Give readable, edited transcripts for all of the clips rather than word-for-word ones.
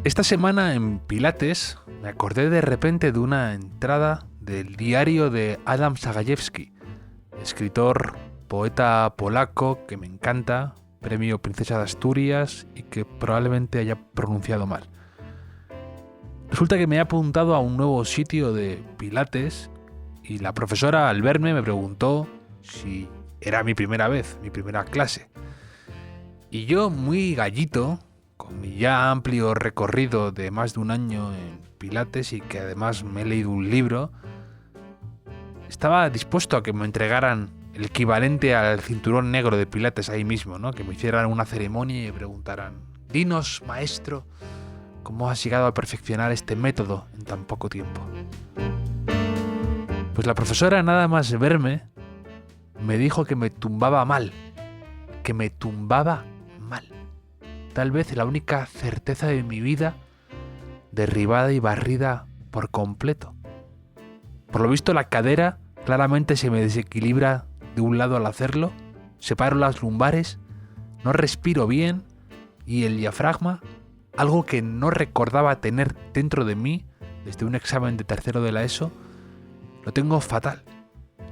Esta semana en Pilates me acordé de repente de una entrada del diario de Adam Zagajewski, escritor, poeta polaco que me encanta, premio Princesa de Asturias y que probablemente haya pronunciado mal. Resulta que me he apuntado a un nuevo sitio de Pilates y la profesora al verme me preguntó si era mi primera vez, mi primera clase. Y yo, muy gallito, con mi ya amplio recorrido de más de un año en Pilates y que además me he leído un libro, estaba dispuesto a que me entregaran el equivalente al cinturón negro de Pilates ahí mismo, ¿no? Que me hicieran una ceremonia y me preguntaran: dinos, maestro, ¿cómo has llegado a perfeccionar este método en tan poco tiempo? Pues la profesora, nada más verme, me dijo que me tumbaba mal. Que me tumbaba mal. Tal vez la única certeza de mi vida derribada y barrida por completo. Por lo visto, la cadera claramente se me desequilibra de un lado al hacerlo, separo las lumbares, no respiro bien y el diafragma, algo que no recordaba tener dentro de mí desde un examen de tercero de la ESO, lo tengo fatal.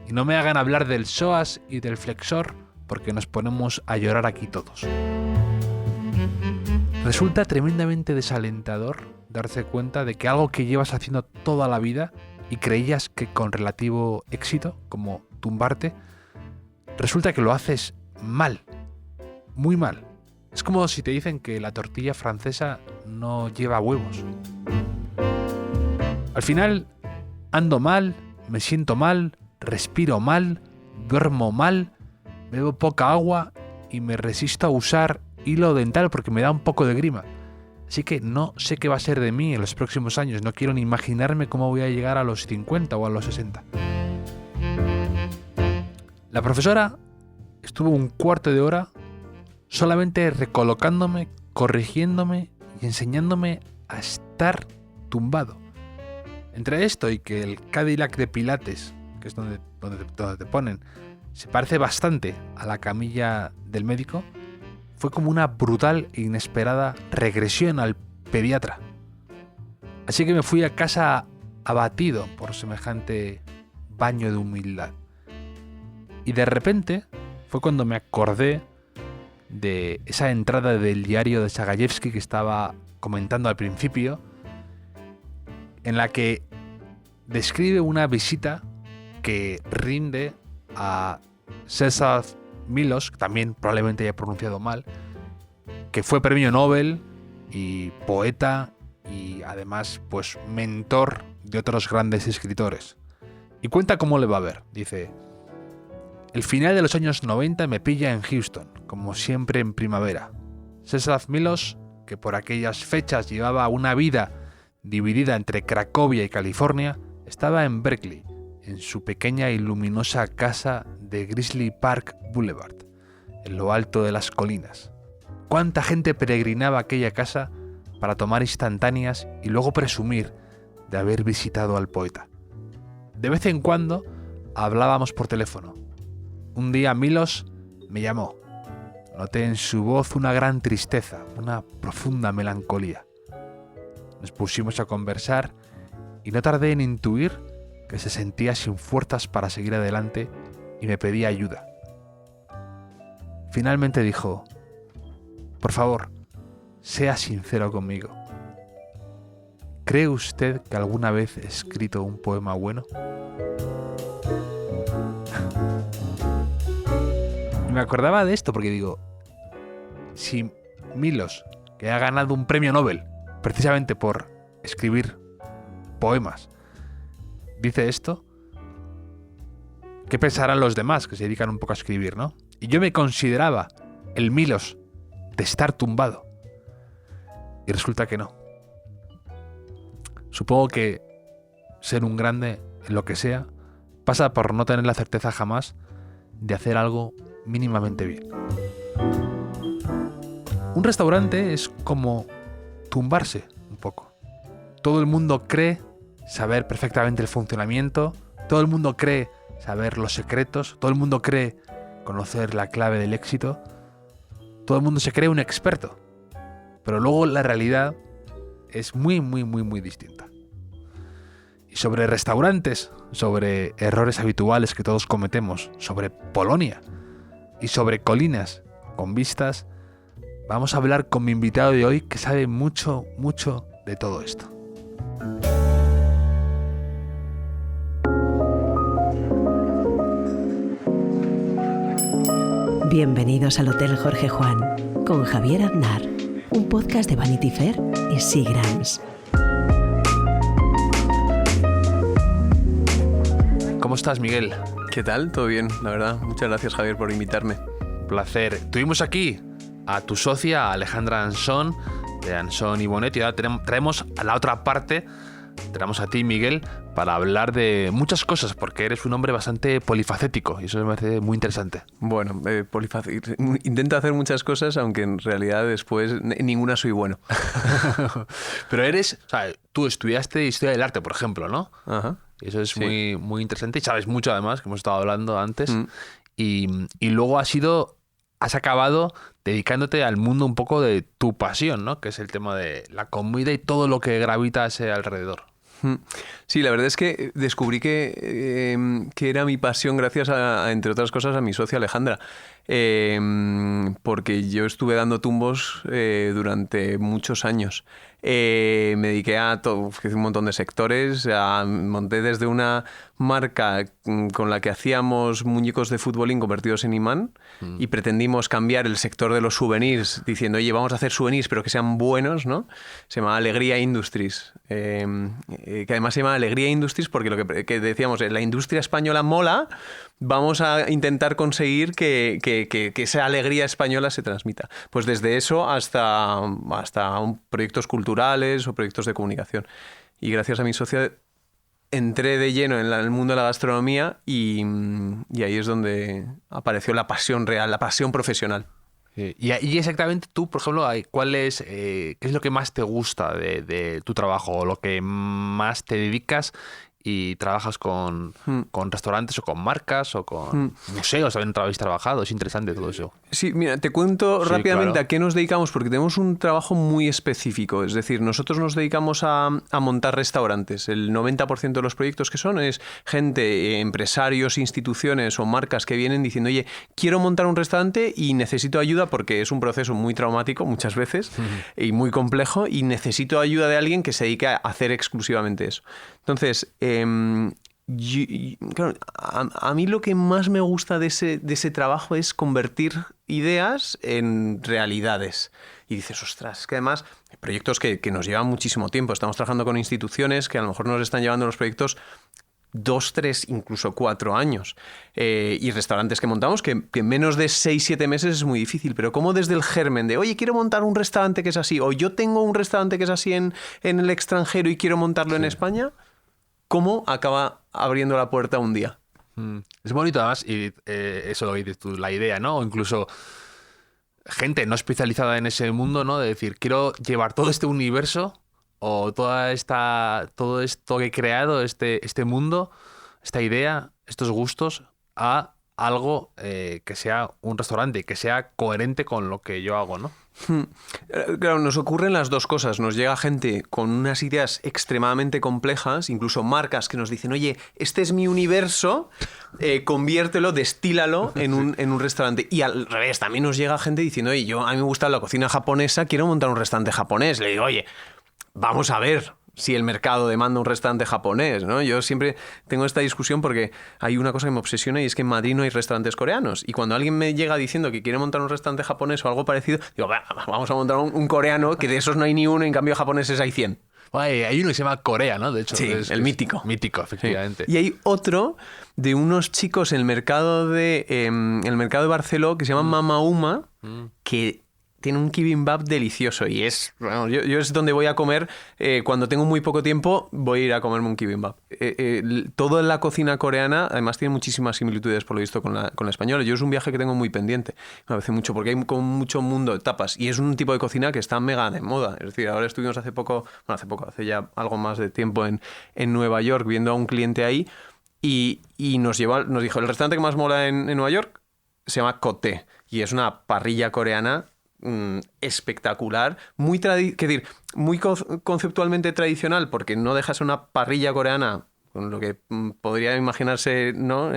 Y no me hagan hablar del psoas y del flexor porque nos ponemos a llorar aquí todos. Resulta tremendamente desalentador darse cuenta de que algo que llevas haciendo toda la vida y creías que con relativo éxito, como tumbarte, resulta que lo haces mal, muy mal. Es como si te dicen que la tortilla francesa no lleva huevos. Al final, ando mal, me siento mal, respiro mal, duermo mal, bebo poca agua y me resisto a usar hilo dental porque me da un poco de grima. Así que no sé qué va a ser de mí en los próximos años. No quiero ni imaginarme cómo voy a llegar a los 50 o a los 60. La profesora estuvo un cuarto de hora solamente recolocándome, corrigiéndome y enseñándome a estar tumbado. Entre esto y que el Cadillac de Pilates, que es donde te ponen, se parece bastante a la camilla del médico, fue como una brutal e inesperada regresión al pediatra. Así que me fui a casa abatido por semejante baño de humildad. Y de repente fue cuando me acordé de esa entrada del diario de Zagajewski que estaba comentando al principio, en la que describe una visita que rinde a Czesław Miłosz, que también probablemente haya pronunciado mal, que fue premio Nobel y poeta y además pues mentor de otros grandes escritores. Y cuenta cómo le va a ver. Dice: el final de los años 90 me pilla en Houston, como siempre en primavera. Czesław Miłosz, que por aquellas fechas llevaba una vida dividida entre Cracovia y California, estaba en Berkeley, en su pequeña y luminosa casa de Grizzly Park Boulevard, en lo alto de las colinas. ¿Cuánta gente peregrinaba aquella casa para tomar instantáneas y luego presumir de haber visitado al poeta? De vez en cuando hablábamos por teléfono. Un día Miłosz me llamó. Noté en su voz una gran tristeza, una profunda melancolía. Nos pusimos a conversar y no tardé en intuir que se sentía sin fuerzas para seguir adelante y me pedía ayuda. Finalmente dijo: por favor, sea sincero conmigo. ¿Cree usted que alguna vez he escrito un poema bueno? Y me acordaba de esto porque digo, si Miłosz, que ha ganado un premio Nobel precisamente por escribir poemas, dice esto, ¿qué pensarán los demás que se dedican un poco a escribir, no? Y yo me consideraba el Miłosz de estar tumbado. Y resulta que no. Supongo que ser un grande en lo que sea pasa por no tener la certeza jamás de hacer algo mínimamente bien. Un restaurante es como tumbarse un poco. Todo el mundo cree saber perfectamente el funcionamiento, todo el mundo cree saber los secretos, todo el mundo cree conocer la clave del éxito, todo el mundo se cree un experto, pero luego la realidad es muy, muy, muy, muy distinta. Y sobre restaurantes, sobre errores habituales que todos cometemos, sobre Polonia y sobre colinas con vistas, vamos a hablar con mi invitado de hoy que sabe mucho, mucho de todo esto. Bienvenidos al Hotel Jorge Juan con Javier Aznar, un podcast de Vanity Fair y Seagrams. ¿Cómo estás, Miguel? ¿Qué tal? ¿Todo bien? La verdad, muchas gracias, Javier, por invitarme. Placer. Tuvimos aquí a tu socia, a Alejandra Ansón, de Ansón y Bonet, y ahora traemos a la otra parte, traemos a ti, Miguel, para hablar de muchas cosas, porque eres un hombre bastante polifacético y eso me parece muy interesante. Bueno, intento hacer muchas cosas, aunque en realidad después ninguna soy bueno. Pero tú estudiaste Historia del Arte, por ejemplo, ¿no? Ajá. Y eso es Sí. muy, muy interesante y sabes mucho además, que hemos estado hablando antes. Y luego has acabado dedicándote al mundo un poco de tu pasión, ¿no? Que es el tema de la comida y todo lo que gravita a ese alrededor. Sí, la verdad es que descubrí que era mi pasión gracias a, entre otras cosas, a mi socia Alejandra. Porque yo estuve dando tumbos durante muchos años. Me dediqué a un montón de sectores. Monté desde una marca con la que hacíamos muñecos de futbolín convertidos en imán y pretendimos cambiar el sector de los souvenirs diciendo, oye, vamos a hacer souvenirs pero que sean buenos, ¿no? Se llama Alegría Industries. Que además se llama Alegría Industries porque lo que decíamos, la industria española mola, vamos a intentar conseguir que esa alegría española se transmita. Pues desde eso hasta proyectos culturales o proyectos de comunicación. Y gracias a mi socia entré de lleno en el mundo de la gastronomía y ahí es donde apareció la pasión real, la pasión profesional. Y exactamente tú, por ejemplo, qué es lo que más te gusta de tu trabajo o lo que más te dedicas y trabajas con restaurantes o con marcas o con museos, también habéis trabajado, es interesante todo eso. Sí, mira, te cuento rápidamente claro. a qué nos dedicamos, porque tenemos un trabajo muy específico, es decir, nosotros nos dedicamos a montar restaurantes. El 90% de los proyectos que son es gente, empresarios, instituciones o marcas que vienen diciendo, oye, quiero montar un restaurante y necesito ayuda porque es un proceso muy traumático muchas veces y muy complejo y necesito ayuda de alguien que se dedique a hacer exclusivamente eso. Entonces, claro, a mí lo que más me gusta de ese trabajo es convertir ideas en realidades. Y dices, ostras, es que además hay proyectos que nos llevan muchísimo tiempo. Estamos trabajando con instituciones que a lo mejor nos están llevando los proyectos 2, 3, incluso 4 años. Y restaurantes que montamos que en menos de 6, 7 meses es muy difícil. Pero como desde el germen de, oye, quiero montar un restaurante que es así, o yo tengo un restaurante que es así en el extranjero y quiero montarlo en España, ¿cómo acaba abriendo la puerta un día? Es bonito además, y eso lo dices tú, la idea, ¿no? O incluso gente no especializada en ese mundo, ¿no? De decir, quiero llevar todo este universo o todo esto que he creado, este mundo, esta idea, estos gustos, a algo que sea un restaurante, que sea coherente con lo que yo hago, ¿no? Claro, nos ocurren las dos cosas. Nos llega gente con unas ideas extremadamente complejas, incluso marcas que nos dicen, oye, este es mi universo, conviértelo, destílalo en un restaurante. Y al revés, también nos llega gente diciendo, oye, a mí me gusta la cocina japonesa, quiero montar un restaurante japonés. Le digo, oye, vamos a ver si el mercado demanda un restaurante japonés, ¿no? Yo siempre tengo esta discusión porque hay una cosa que me obsesiona y es que en Madrid no hay restaurantes coreanos. Y cuando alguien me llega diciendo que quiere montar un restaurante japonés o algo parecido, digo, vamos a montar un coreano, que de esos no hay ni uno, en cambio japoneses hay 100. Hay uno que se llama Corea, ¿no? De hecho, Sí, el mítico. Mítico, efectivamente. Sí. Y hay otro de unos chicos en el mercado de Barceló que se llama Mama Uma, que tiene un kibimbap delicioso y es, bueno, yo es donde voy a comer cuando tengo muy poco tiempo, voy a ir a comerme un kibimbap. Todo en la cocina coreana además tiene muchísimas similitudes por lo visto con la española. Yo es un viaje que tengo muy pendiente, me parece mucho porque hay como mucho mundo de tapas y es un tipo de cocina que está mega de moda. Es decir, ahora estuvimos hace ya algo más de tiempo en Nueva York viendo a un cliente ahí y nos dijo, el restaurante que más mola en Nueva York se llama Coté y es una parrilla coreana espectacular, muy conceptualmente tradicional, porque no dejas una parrilla coreana con lo que podría imaginarse, ¿no?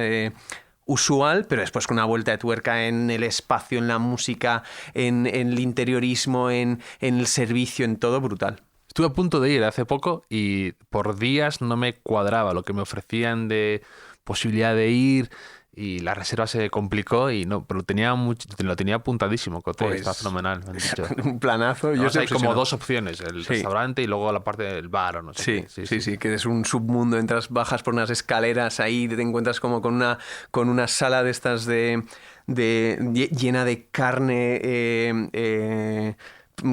Usual, pero después con una vuelta de tuerca en el espacio, en la música, en el interiorismo, en el servicio, en todo, brutal. Estuve a punto de ir hace poco y por días no me cuadraba lo que me ofrecían de posibilidad de ir y la reserva se complicó y no, pero lo tenía apuntadísimo, Cote, Pues, está fenomenal, me han dicho. Un planazo. Además, estoy hay como obsesionado. 2 opciones, el Sí. restaurante y luego la parte del bar o no sé Sí, qué. sí, que es un submundo, entras, bajas por unas escaleras ahí, te encuentras como con una sala de estas llena de carne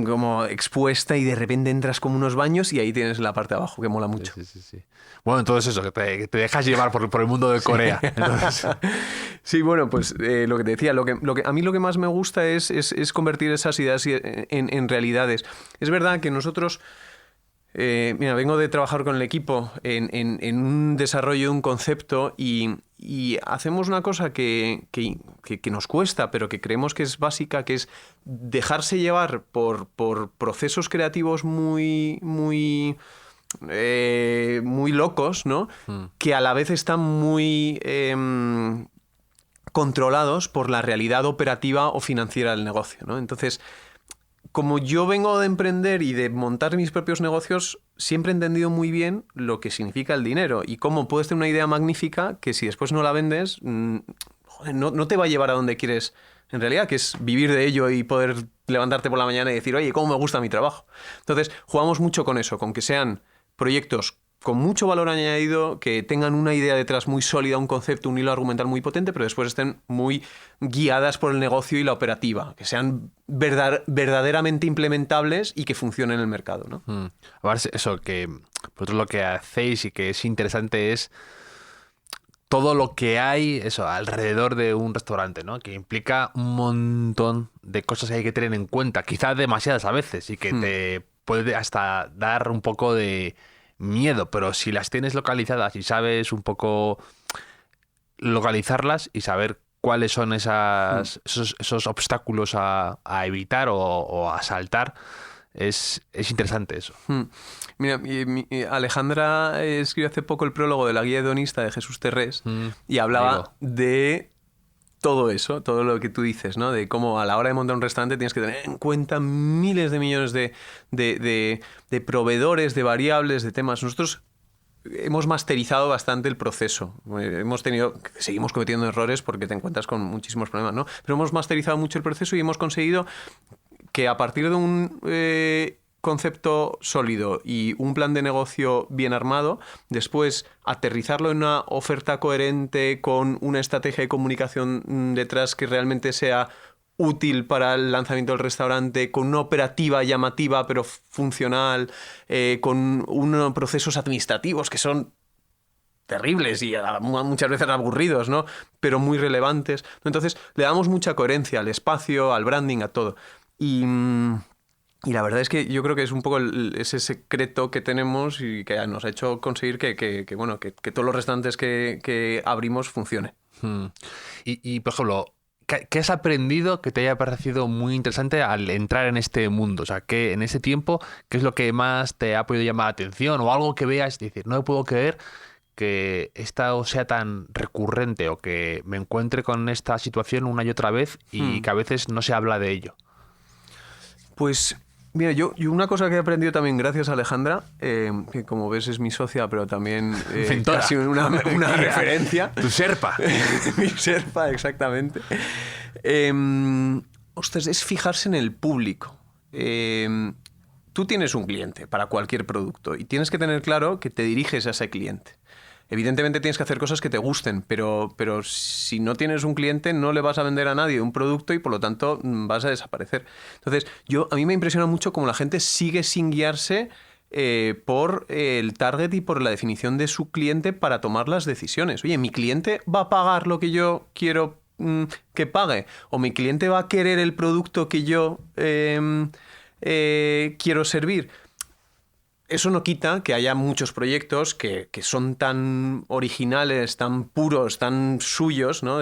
como expuesta y de repente entras como unos baños y ahí tienes la parte de abajo, que mola mucho. Sí. Bueno, entonces eso, que te dejas llevar por el mundo de Corea. Entonces, Sí, bueno, pues lo que te decía, a mí lo que más me gusta es convertir esas ideas en realidades. Es verdad que nosotros, mira, vengo de trabajar con el equipo en un desarrollo de un concepto y hacemos una cosa que nos cuesta, pero que creemos que es básica, que es dejarse llevar por procesos creativos muy locos, ¿no? Que a la vez están muy controlados por la realidad operativa o financiera del negocio, ¿no? Entonces, como yo vengo de emprender y de montar mis propios negocios, siempre he entendido muy bien lo que significa el dinero y cómo puedes tener una idea magnífica que si después no la vendes, joder, no te va a llevar a donde quieres en realidad, que es vivir de ello y poder levantarte por la mañana y decir, oye, ¿cómo me gusta mi trabajo? Entonces, jugamos mucho con eso, con que sean proyectos con mucho valor añadido, que tengan una idea detrás muy sólida, un concepto, un hilo argumental muy potente, pero después estén muy guiadas por el negocio y la operativa, que sean verdaderamente implementables y que funcionen en el mercado, ¿no? a ver, eso, que vosotros lo que hacéis y que es interesante es todo lo que hay eso alrededor de un restaurante, ¿no? Que implica un montón de cosas que hay que tener en cuenta, quizás demasiadas a veces, y que te puede hasta dar un poco de miedo, pero si las tienes localizadas y sabes un poco localizarlas y saber cuáles son esos obstáculos a evitar o a saltar, es interesante eso. Mira, Alejandra escribió hace poco el prólogo de la guía hedonista de Jesús Terrés y hablaba Amigo. de todo eso, todo lo que tú dices, ¿no? De cómo a la hora de montar un restaurante tienes que tener en cuenta miles de millones de proveedores, de variables, de temas. Nosotros hemos masterizado bastante el proceso. Seguimos cometiendo errores porque te encuentras con muchísimos problemas, ¿no? Pero hemos masterizado mucho el proceso y hemos conseguido que a partir de un concepto sólido y un plan de negocio bien armado, después aterrizarlo en una oferta coherente con una estrategia de comunicación detrás que realmente sea útil para el lanzamiento del restaurante, con una operativa llamativa pero funcional, con unos procesos administrativos que son terribles y muchas veces aburridos, ¿no? Pero muy relevantes. Entonces le damos mucha coherencia al espacio, al branding, a todo. Y la verdad es que yo creo que es un poco ese secreto que tenemos y que nos ha hecho conseguir que todos los restaurantes que abrimos funcionen. Y, por ejemplo, ¿qué has aprendido que te haya parecido muy interesante al entrar en este mundo? O sea, que en ese tiempo, ¿qué es lo que más te ha podido llamar la atención? O algo que veas y decir, no me puedo creer que esto sea tan recurrente o que me encuentre con esta situación una y otra vez y que a veces no se habla de ello. Pues mira, yo una cosa que he aprendido también gracias a Alejandra, que como ves es mi socia, pero también Mentora. casi una referencia. Tu Sherpa. Mi Sherpa, exactamente. Ostras, es fijarse en el público. Tú tienes un cliente para cualquier producto y tienes que tener claro que te diriges a ese cliente. Evidentemente tienes que hacer cosas que te gusten, pero si no tienes un cliente no le vas a vender a nadie un producto y por lo tanto vas a desaparecer. Entonces, a mí me impresiona mucho cómo la gente sigue sin guiarse por el target y por la definición de su cliente para tomar las decisiones. Oye, ¿mi cliente va a pagar lo que yo quiero que pague? ¿O mi cliente va a querer el producto que yo quiero servir? eso no quita que haya muchos proyectos que son tan originales, tan puros, tan suyos, ¿no?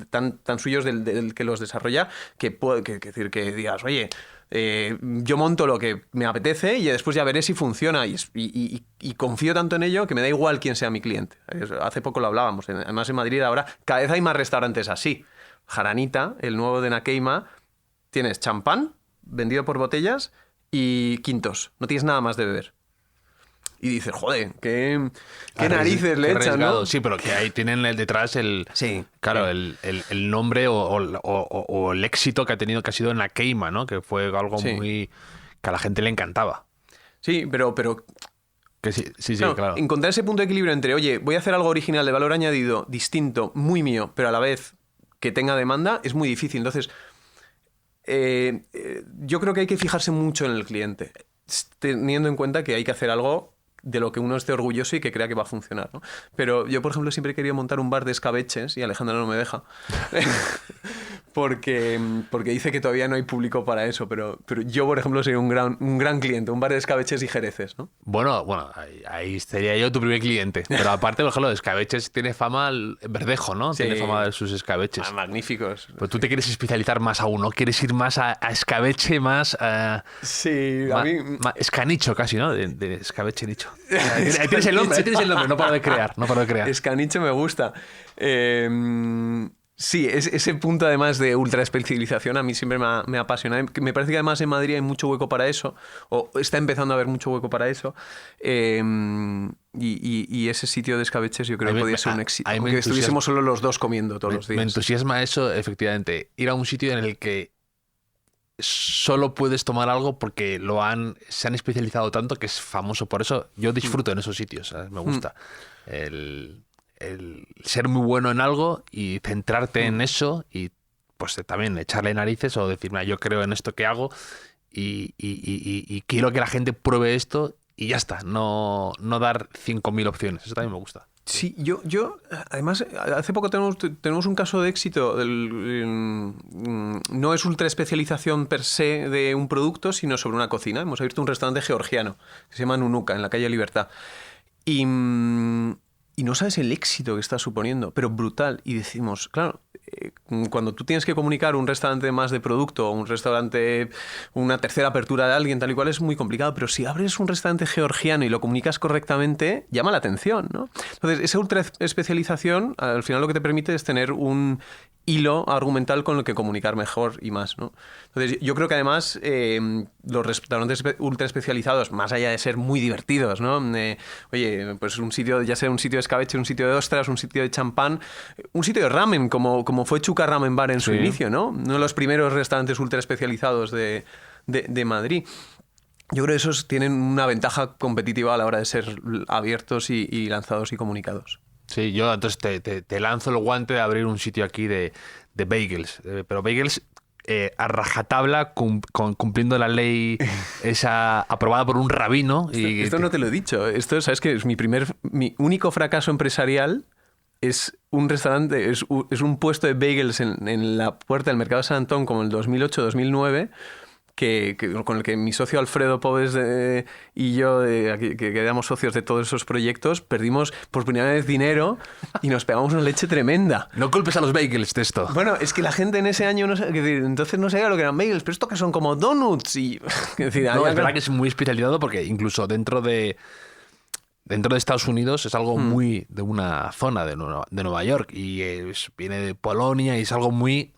Tan suyos del que los desarrolla, que decir que digas, oye, yo monto lo que me apetece y después ya veré si funciona y confío tanto en ello que me da igual quién sea mi cliente. Hace poco lo hablábamos, además en Madrid ahora cada vez hay más restaurantes así. Jaranita, el nuevo de Nakeima, tienes champán vendido por botellas y quintos, no tienes nada más de beber. Y dices, joder, qué narices le echan, ¿no? Sí, pero que ahí tienen detrás el nombre o el éxito que ha tenido, que ha sido en la queima, ¿no? Que fue algo muy... que a la gente le encantaba. Sí, pero que sí, claro. Encontrar ese punto de equilibrio entre, oye, voy a hacer algo original de valor añadido, distinto, muy mío, pero a la vez que tenga demanda, es muy difícil. Entonces, yo creo que hay que fijarse mucho en el cliente, teniendo en cuenta que hay que hacer algo de lo que uno esté orgulloso y que crea que va a funcionar, ¿no? Pero yo, por ejemplo, siempre he querido montar un bar de escabeches y Alejandra no me deja. porque dice que todavía no hay público para eso, pero yo, por ejemplo, sería un gran cliente, un bar de escabeches y jereces, ¿no? Bueno, ahí sería yo tu primer cliente. Pero aparte, por ejemplo, de escabeches tiene fama el Verdejo, ¿no? Sí. Tiene fama de sus escabeches. Magníficos. Pero tú te quieres especializar más aún, ¿no? Quieres ir más a escabeche, más... sí, a mí... escanicho casi, ¿no? De escabeche nicho. Ahí tienes el nombre, no paro de crear. Escanicho me gusta. Sí, ese punto además de ultra especialización a mí siempre me apasiona. Me parece que además en Madrid hay mucho hueco para eso, o está empezando a haber mucho hueco para eso. Y ese sitio de escabeches yo creo que podría ser un éxito. Aunque estuviésemos solo los dos comiendo todos los días. Me entusiasma eso, efectivamente. Ir a un sitio en el que solo puedes tomar algo porque se han especializado tanto que es famoso por eso. Yo disfruto en esos sitios, ¿sabes? Me gusta el ser muy bueno en algo y centrarte en eso y pues también echarle narices o decir, mira, yo creo en esto que hago y quiero que la gente pruebe esto y ya está, no dar 5.000 opciones. Eso también me gusta. Sí, yo además, hace poco tenemos un caso de éxito. No es ultra especialización per se de un producto, sino sobre una cocina. Hemos abierto un restaurante georgiano que se llama Nunuka, en la calle Libertad. Y no sabes el éxito que está suponiendo, pero brutal. Y decimos, claro, cuando tú tienes que comunicar un restaurante más de producto, un restaurante, una tercera apertura de alguien, tal y cual, es muy complicado. Pero si abres un restaurante georgiano y lo comunicas correctamente, llama la atención, ¿no? Entonces, esa ultra especialización, al final lo que te permite es tener un hilo argumental con el que comunicar mejor y más, ¿no? Entonces, yo creo que además los restaurantes ultra especializados, más allá de ser muy divertidos, ¿no? Oye, pues un sitio, ya sea un sitio de escabeche, un sitio de ostras, un sitio de champán, un sitio de ramen, como fue Chuka Ramen Bar en su inicio, ¿no? Uno de los primeros restaurantes ultra especializados de Madrid. Yo creo que esos tienen una ventaja competitiva a la hora de ser abiertos y lanzados y comunicados. Sí, yo entonces te lanzo el guante de abrir un sitio aquí de bagels. Pero bagels a rajatabla, cumpliendo la ley esa aprobada por un rabino. Esto no te lo he dicho. Esto, ¿sabes qué? Es mi único fracaso empresarial. Es un restaurante, es un puesto de bagels en la puerta del Mercado de San Antón como en el 2008-2009. Con el que mi socio Alfredo Pobes y yo, que éramos socios de todos esos proyectos, perdimos por primera vez dinero y nos pegamos una leche tremenda. No culpes a los bagels de esto. Bueno, es que la gente en ese año entonces no sabía lo que eran bagels, pero esto que son como donuts y... es verdad que es muy especializado porque incluso dentro de Estados Unidos es algo muy de una zona de Nueva York y viene de Polonia y es algo muy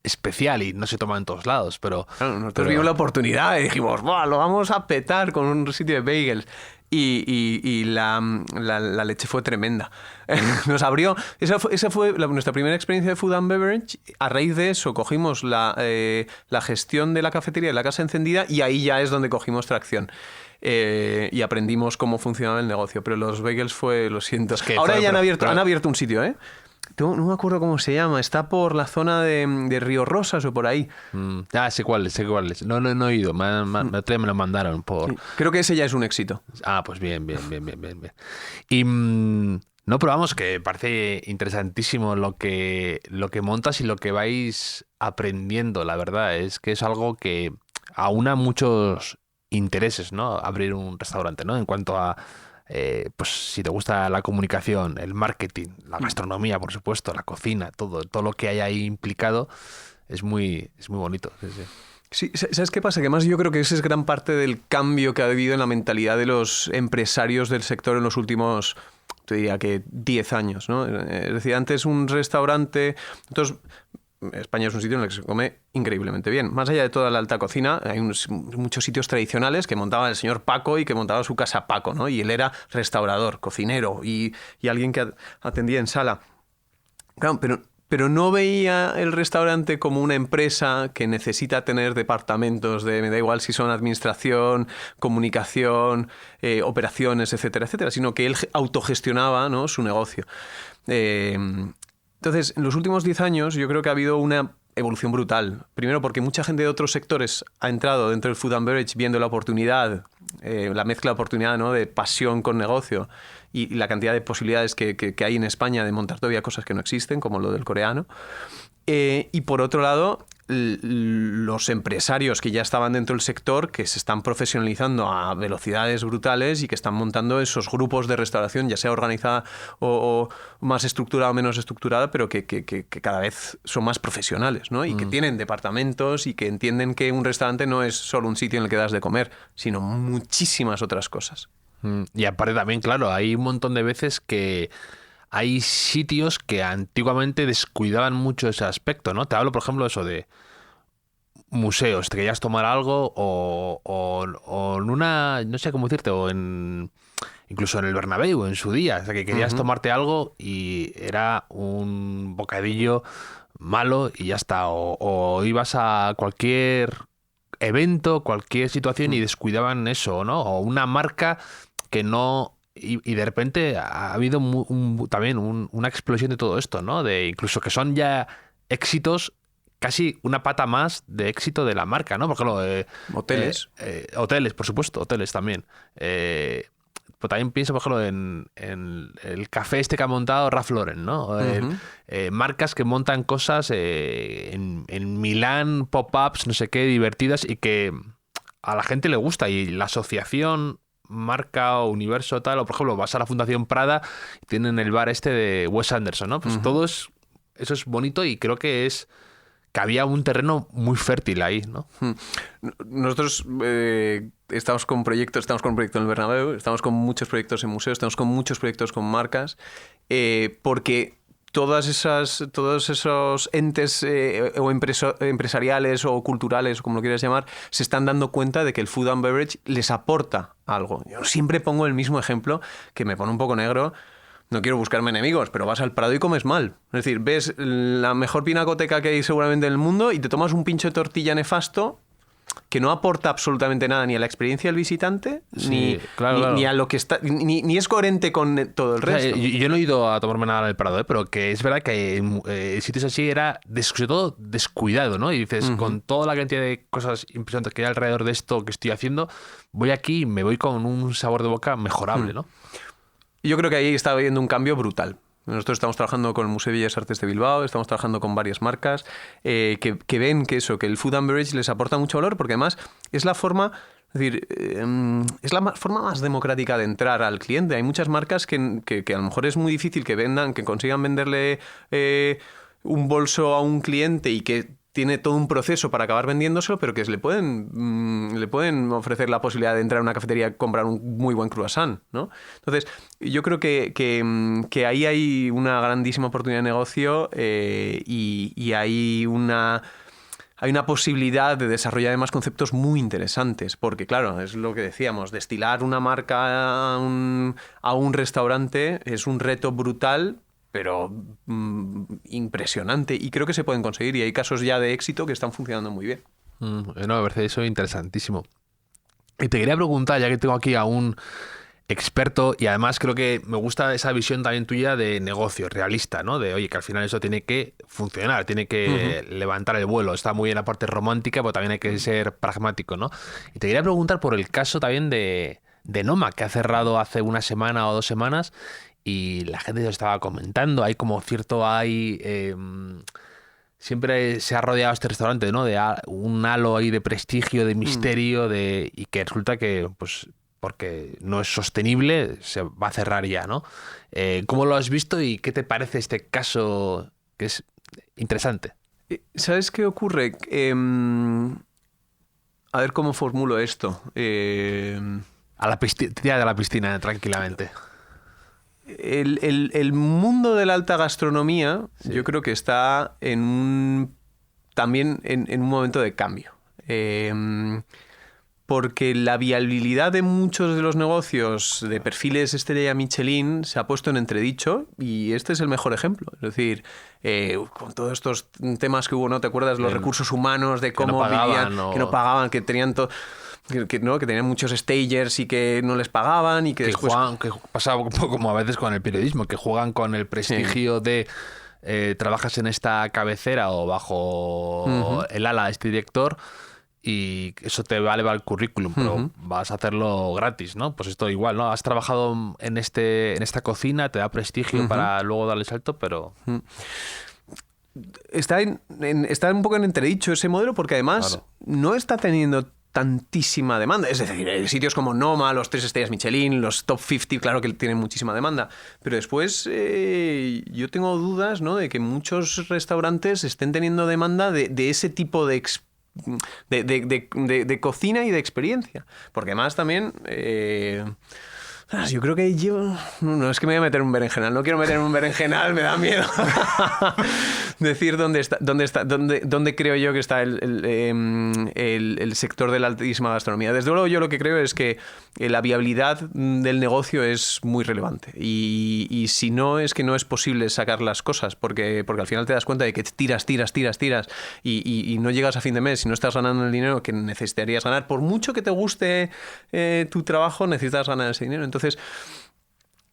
especial y no se toma en todos lados, pero... Claro, nosotros vimos la oportunidad y dijimos, ¡buah, lo vamos a petar con un sitio de bagels! Y la leche fue tremenda. Nos abrió... Esa fue nuestra primera experiencia de Food and Beverage. A raíz de eso cogimos la gestión de la cafetería de la Casa Encendida y ahí ya es donde cogimos tracción. Y aprendimos cómo funcionaba el negocio. Pero los bagels lo siento. Es que ahora ya han abierto un sitio, ¿eh? No me acuerdo cómo se llama. Está por la zona de Río Rosas o por ahí. Sé cuál es. No he ido. Me lo mandaron por... Sí. Creo que ese ya es un éxito. Ah, pues bien. Y no, pero vamos, que parece interesantísimo lo que montas y lo que vais aprendiendo. La verdad es que es algo que aúna muchos intereses, ¿no? Abrir un restaurante, ¿no? En cuanto a, pues si te gusta la comunicación, el marketing, la gastronomía, por supuesto, la cocina, todo lo que hay ahí implicado es muy bonito. Sí, sí. Sí, ¿sabes qué pasa? Que además yo creo que esa es gran parte del cambio que ha habido en la mentalidad de los empresarios del sector en los últimos, te diría que 10 años, ¿no? Es decir, antes un restaurante... Entonces, España es un sitio en el que se come increíblemente bien. Más allá de toda la alta cocina, hay muchos sitios tradicionales que montaba el señor Paco y que montaba su casa Paco, ¿no? Y él era restaurador, cocinero y alguien que atendía en sala. Claro, pero no veía el restaurante como una empresa que necesita tener departamentos de, me da igual si son administración, comunicación, operaciones, etcétera, etcétera, sino que él autogestionaba, ¿no?, su negocio. Entonces, en los últimos 10 años yo creo que ha habido una evolución brutal. Primero porque mucha gente de otros sectores ha entrado dentro del food and beverage viendo la oportunidad, la mezcla de oportunidad, ¿no?, de pasión con negocio y la cantidad de posibilidades que hay en España de montar todavía cosas que no existen, como lo del coreano. Y por otro lado, los empresarios que ya estaban dentro del sector, que se están profesionalizando a velocidades brutales y que están montando esos grupos de restauración, ya sea organizada o más estructurada o menos estructurada, pero que cada vez son más profesionales, ¿no? Y que tienen departamentos y que entienden que un restaurante no es solo un sitio en el que das de comer, sino muchísimas otras cosas. Y aparte también, claro, hay un montón de veces que hay sitios que antiguamente descuidaban mucho ese aspecto, ¿no? Te hablo, por ejemplo, eso de museos, te querías tomar algo o en una, no sé cómo decirte, o en incluso en el Bernabéu en su día, o sea, que querías tomarte algo y era un bocadillo malo y ya está, o ibas a cualquier evento, cualquier situación y descuidaban eso, ¿no? O una marca que no... Y de repente ha habido también una explosión de todo esto, ¿no? De incluso que son ya éxitos, casi una pata más de éxito de la marca, ¿no? Por ejemplo, hoteles. Hoteles, por supuesto, hoteles también. Pues también pienso, por ejemplo, en el café este que ha montado Ralph Lauren, ¿no? Marcas que montan cosas en Milán, pop-ups, no sé qué, divertidas y que a la gente le gusta. Y la asociación marca o universo tal, o por ejemplo vas a la Fundación Prada y tienen el bar este de Wes Anderson, ¿no? Pues todo eso es bonito y creo que había un terreno muy fértil ahí, ¿no? Nosotros estamos con un proyecto en el Bernabéu, estamos con muchos proyectos en museos, estamos con muchos proyectos con marcas, porque todos esos entes o empresariales o culturales, o como lo quieras llamar, se están dando cuenta de que el food and beverage les aporta algo. Yo siempre pongo el mismo ejemplo, que me pone un poco negro. No quiero buscarme enemigos, pero vas al Prado y comes mal. Es decir, ves la mejor pinacoteca que hay seguramente en el mundo y te tomas un pincho de tortilla nefasto que no aporta absolutamente nada ni a la experiencia del visitante, sí, ni a lo que está, ni es coherente con todo el resto. O sea, yo no he ido a tomarme nada en el Prado, pero que es verdad que en sitios así era sobre todo descuidado, ¿no? Y dices, con toda la cantidad de cosas impresionantes que hay alrededor de esto que estoy haciendo, voy aquí y me voy con un sabor de boca mejorable, ¿no? Yo creo que ahí está habiendo un cambio brutal. Nosotros estamos trabajando con el Museo de Bellas Artes de Bilbao, estamos trabajando con varias marcas que ven que el food and beverage les aporta mucho valor, porque además es la forma, es la forma más democrática de entrar al cliente. Hay muchas marcas que a lo mejor es muy difícil que consigan venderle un bolso a un cliente y que tiene todo un proceso para acabar vendiéndoselo, pero que le pueden ofrecer la posibilidad de entrar a una cafetería y comprar un muy buen croissant, ¿no? Entonces, yo creo que ahí hay una grandísima oportunidad de negocio y hay una posibilidad de desarrollar además conceptos muy interesantes, porque claro, es lo que decíamos, destilar una marca a un restaurante es un reto brutal, pero impresionante, y creo que se pueden conseguir y hay casos ya de éxito que están funcionando muy bien. No, me parece eso interesantísimo. Y te quería preguntar, ya que tengo aquí a un experto y además creo que me gusta esa visión también tuya de negocio, realista, ¿no? De, oye, que al final eso tiene que funcionar, tiene que levantar el vuelo. Está muy bien la parte romántica, pero también hay que ser pragmático, ¿no? Y te quería preguntar por el caso también de Noma, que ha cerrado hace una semana o 2 semanas y la gente lo estaba comentando. Hay como cierto, siempre se ha rodeado este restaurante, ¿no? De un halo ahí de prestigio, de misterio, y que resulta que, pues, porque no es sostenible, se va a cerrar ya, ¿no? ¿Cómo lo has visto y qué te parece este caso que es interesante? ¿Sabes qué ocurre? A ver cómo formulo esto. A la tira de la piscina, tranquilamente. El mundo de la alta gastronomía, sí, yo creo que está también en un momento de cambio. Porque la viabilidad de muchos de los negocios de perfiles estrella Michelin se ha puesto en entredicho, y este es el mejor ejemplo. Es decir, con todos estos temas que hubo, ¿no? ¿Te acuerdas? Los recursos humanos, de cómo vivían, que no pagaban, que tenían todo... Que tenían muchos stagers y que no les pagaban y que después... que pasaba un poco como a veces con el periodismo, que juegan con el prestigio de trabajas en esta cabecera o bajo el ala de este director y eso te va a elevar el currículum, pero vas a hacerlo gratis, ¿no? Pues esto igual, ¿no? Has trabajado en esta cocina, te da prestigio para luego darle salto, pero... Está un poco en entredicho ese modelo porque además no está teniendo tantísima demanda. Es decir, sitios como Noma, los 3 estrellas Michelin, los top 50, claro que tienen muchísima demanda. Pero después yo tengo dudas, ¿no? De que muchos restaurantes estén teniendo demanda de ese tipo de cocina y de experiencia. Porque además también... yo creo que no, es que me voy a meter en un berenjenal. No quiero meter en un berenjenal, me da miedo. Decir dónde creo yo que está el sector de la altísima gastronomía. Desde luego yo lo que creo es que la viabilidad del negocio es muy relevante. Y si no, es que no es posible sacar las cosas, porque al final te das cuenta de que tiras y no llegas a fin de mes y no estás ganando el dinero que necesitarías ganar. Por mucho que te guste tu trabajo, necesitas ganar ese dinero. Entonces,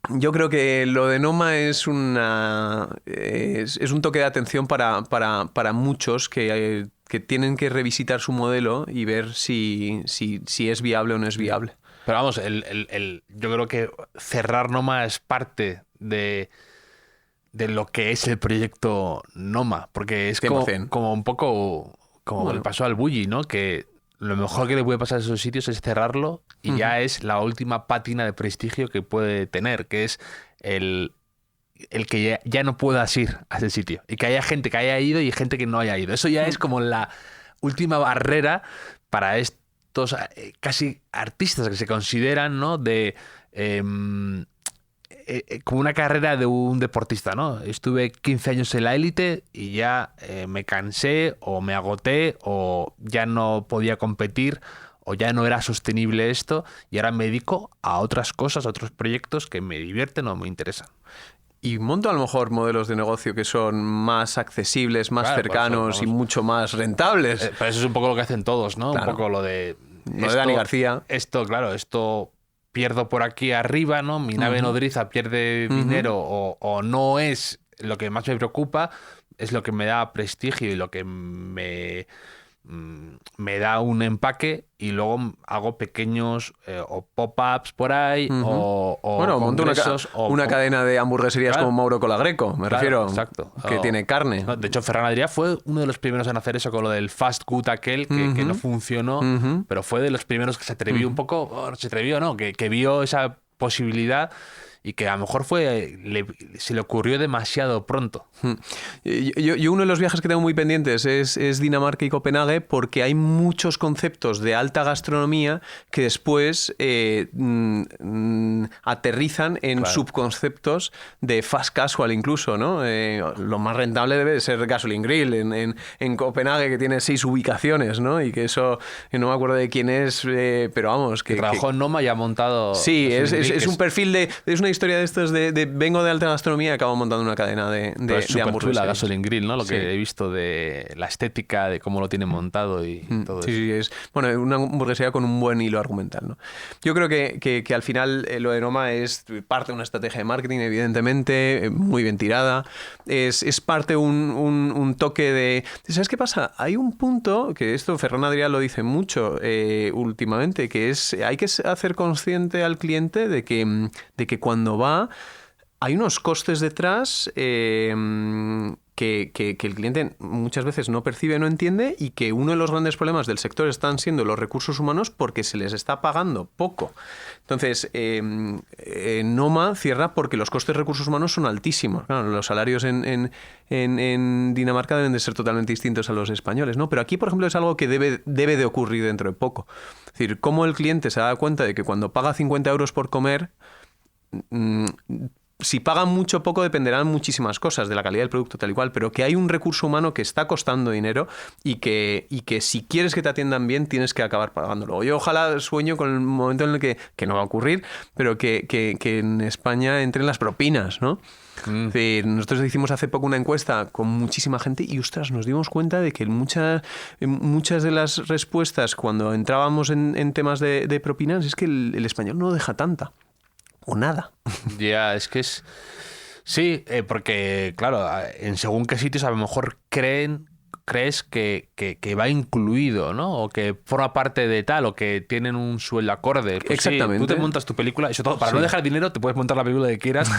yo creo que lo de Noma es un toque de atención para muchos que tienen que revisitar su modelo y ver si es viable o no es viable. Pero vamos, yo creo que cerrar Noma es parte de lo que es el proyecto Noma, porque es como un poco como le pasó al Bulli, ¿no? Que lo mejor que le puede pasar a esos sitios es cerrarlo y ya es la última pátina de prestigio que puede tener, que es el que ya no puedas ir a ese sitio y que haya gente que haya ido y gente que no haya ido. Eso ya es como la última barrera para estos casi artistas que se consideran, ¿no? Como una carrera de un deportista, ¿no? Estuve 15 años en la élite y ya me cansé o me agoté o ya no podía competir o ya no era sostenible esto y ahora me dedico a otras cosas, a otros proyectos que me divierten o me interesan. Y monto a lo mejor modelos de negocio que son más accesibles, más cercanos y mucho más rentables. Pero eso es un poco lo que hacen todos, ¿no? Claro. Un poco lo de... Lo de Dani García. Esto pierdo por aquí arriba, ¿no? Mi nave nodriza pierde dinero o no es lo que más me preocupa, es lo que me da prestigio y lo que me da un empaque y luego hago pequeños o pop-ups por ahí o monto una cadena de hamburgueserías como Mauro Colagreco, me refiero, exacto. Que tiene carne. De hecho, Ferran Adrià fue uno de los primeros en hacer eso con lo del fast food aquel que no funcionó, pero fue de los primeros que se atrevió un poco, se atrevió, ¿no? Que vio esa posibilidad y que a lo mejor se le ocurrió demasiado pronto. Yo uno de los viajes que tengo muy pendientes es Dinamarca y Copenhague, porque hay muchos conceptos de alta gastronomía que después aterrizan en subconceptos de fast casual incluso, ¿no? Lo más rentable debe de ser Gasoline Grill en Copenhague, que tiene 6 ubicaciones, ¿no? Y que eso, no me acuerdo de quién es, pero vamos... Que trabajó en Noma y ha montado... Sí, es un perfil de... Es una historia de estos de vengo de alta gastronomía y acabo montando una cadena de hamburguesas. La Gasoline Grill, ¿no? Lo que he visto de la estética, de cómo lo tiene montado y todo eso. Sí, es una hamburguesería con un buen hilo argumental, ¿no? Yo creo que al final lo de Noma es parte de una estrategia de marketing, evidentemente, muy bien tirada. Es parte un toque de... ¿Sabes qué pasa? Hay un punto, que esto Ferran Adrià lo dice mucho últimamente, que es hay que hacer consciente al cliente de que cuando va... Hay unos costes detrás que el cliente muchas veces no percibe, no entiende, y que uno de los grandes problemas del sector están siendo los recursos humanos porque se les está pagando poco. Entonces, Noma cierra porque los costes de recursos humanos son altísimos. Claro, los salarios en Dinamarca deben de ser totalmente distintos a los españoles, ¿no? Pero aquí, por ejemplo, es algo que debe de ocurrir dentro de poco. Es decir, cómo el cliente se da cuenta de que cuando paga 50 euros por comer, si pagan mucho o poco dependerán muchísimas cosas de la calidad del producto tal y cual, pero que hay un recurso humano que está costando dinero y que si quieres que te atiendan bien tienes que acabar pagándolo. Yo ojalá sueño con el momento en el que no va a ocurrir, pero que en España entren las propinas, ¿no? Es decir, nosotros hicimos hace poco una encuesta con muchísima gente y, ostras, nos dimos cuenta de que muchas de las respuestas cuando entrábamos en temas de propinas es que el español no deja tanta. O nada. Ya, es que es... Sí, porque, claro, en según qué sitios a lo mejor crees que va incluido, ¿no? O que forma parte de tal, o que tienen un sueldo acorde. Pues exactamente. Sí, tú te montas tu película, y sobre todo, para no dejar dinero, te puedes montar la película que quieras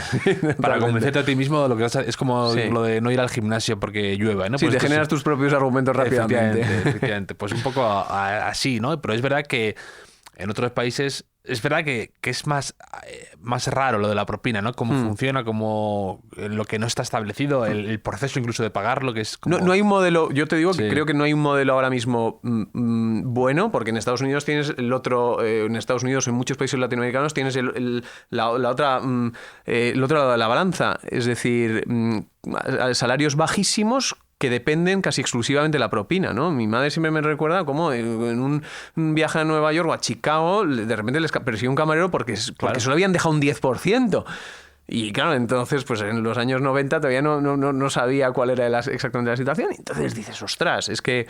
para convencerte a ti mismo de lo que vas a... Es como lo de no ir al gimnasio porque llueve, ¿no? Sí, pues te generas tus propios argumentos rápidamente. Efectivamente. Pues un poco así, ¿no? Pero es verdad que en otros países... Es verdad que es más raro lo de la propina, ¿no? Cómo funciona, cómo lo que no está establecido, el proceso incluso de pagarlo, que es como... No hay un modelo, yo te digo que creo que no hay un modelo ahora mismo bueno, porque en Estados Unidos tienes el otro, en Estados Unidos, en muchos países latinoamericanos, tienes la otra, el otro lado de la balanza, es decir, salarios bajísimos que dependen casi exclusivamente de la propina, ¿no? Mi madre siempre me recuerda cómo en un viaje a Nueva York o a Chicago, de repente les persiguió un camarero porque solo habían dejado un 10%. Y claro, entonces, pues en los años 90 todavía no sabía cuál era exactamente la situación. Y entonces dices, ostras, es que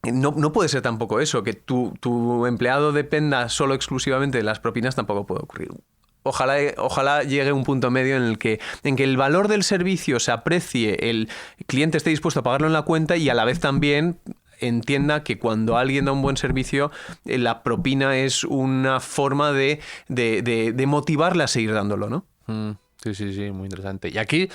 no puede ser tampoco eso, que tu empleado dependa solo exclusivamente de las propinas, tampoco puede ocurrir. Ojalá llegue un punto medio en que el valor del servicio se aprecie, el cliente esté dispuesto a pagarlo en la cuenta y a la vez también entienda que cuando alguien da un buen servicio, la propina es una forma de motivarle a seguir dándolo, ¿no? Sí, muy interesante. Y aquí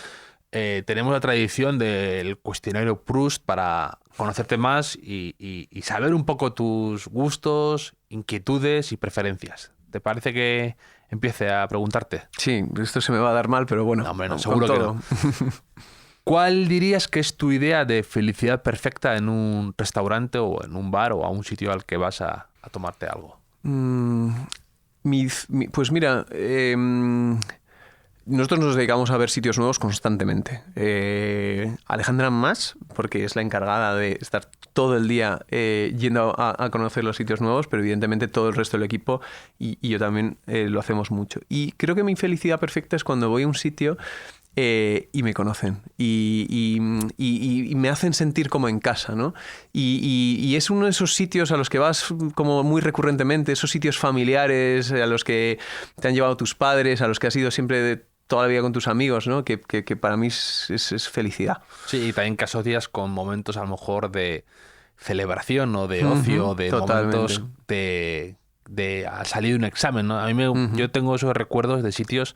tenemos la tradición del cuestionario Proust para conocerte más y saber un poco tus gustos, inquietudes y preferencias. ¿Te parece que empiece a preguntarte? Sí, esto se me va a dar mal, pero bueno. No, hombre, no, seguro que no. ¿Cuál dirías que es tu idea de felicidad perfecta en un restaurante o en un bar o a un sitio al que vas a tomarte algo? Pues mira, nosotros nos dedicamos a ver sitios nuevos constantemente. Alejandra más, porque es la encargada de estar todo el día yendo a conocer los sitios nuevos, pero evidentemente todo el resto del equipo y yo también lo hacemos mucho. Y creo que mi felicidad perfecta es cuando voy a un sitio y me conocen y me hacen sentir como en casa, ¿no? Y es uno de esos sitios a los que vas como muy recurrentemente, esos sitios familiares a los que te han llevado tus padres, a los que has ido siempre toda la vida con tus amigos, ¿no? Que para mí es felicidad. Sí, y también que asocias con momentos a lo mejor de celebración o de ocio, de totalmente. Momentos de al salir de un examen, ¿no? A mí yo tengo esos recuerdos de sitios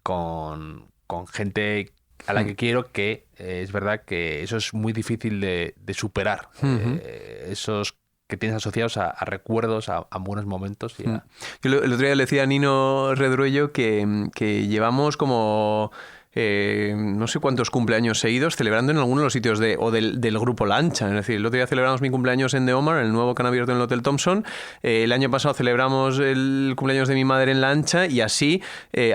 con gente a la que quiero, que es verdad que eso es muy difícil de superar. Esos que tienes asociados a recuerdos, a buenos momentos. Yo el otro día le decía a Nino Redruello que llevamos como... no sé cuántos cumpleaños seguidos celebrando en alguno de los sitios del grupo Lancha. Es decir, el otro día celebramos mi cumpleaños en The Omar, el nuevo que han abierto en el Hotel Thompson. El año pasado celebramos el cumpleaños de mi madre en Lancha y así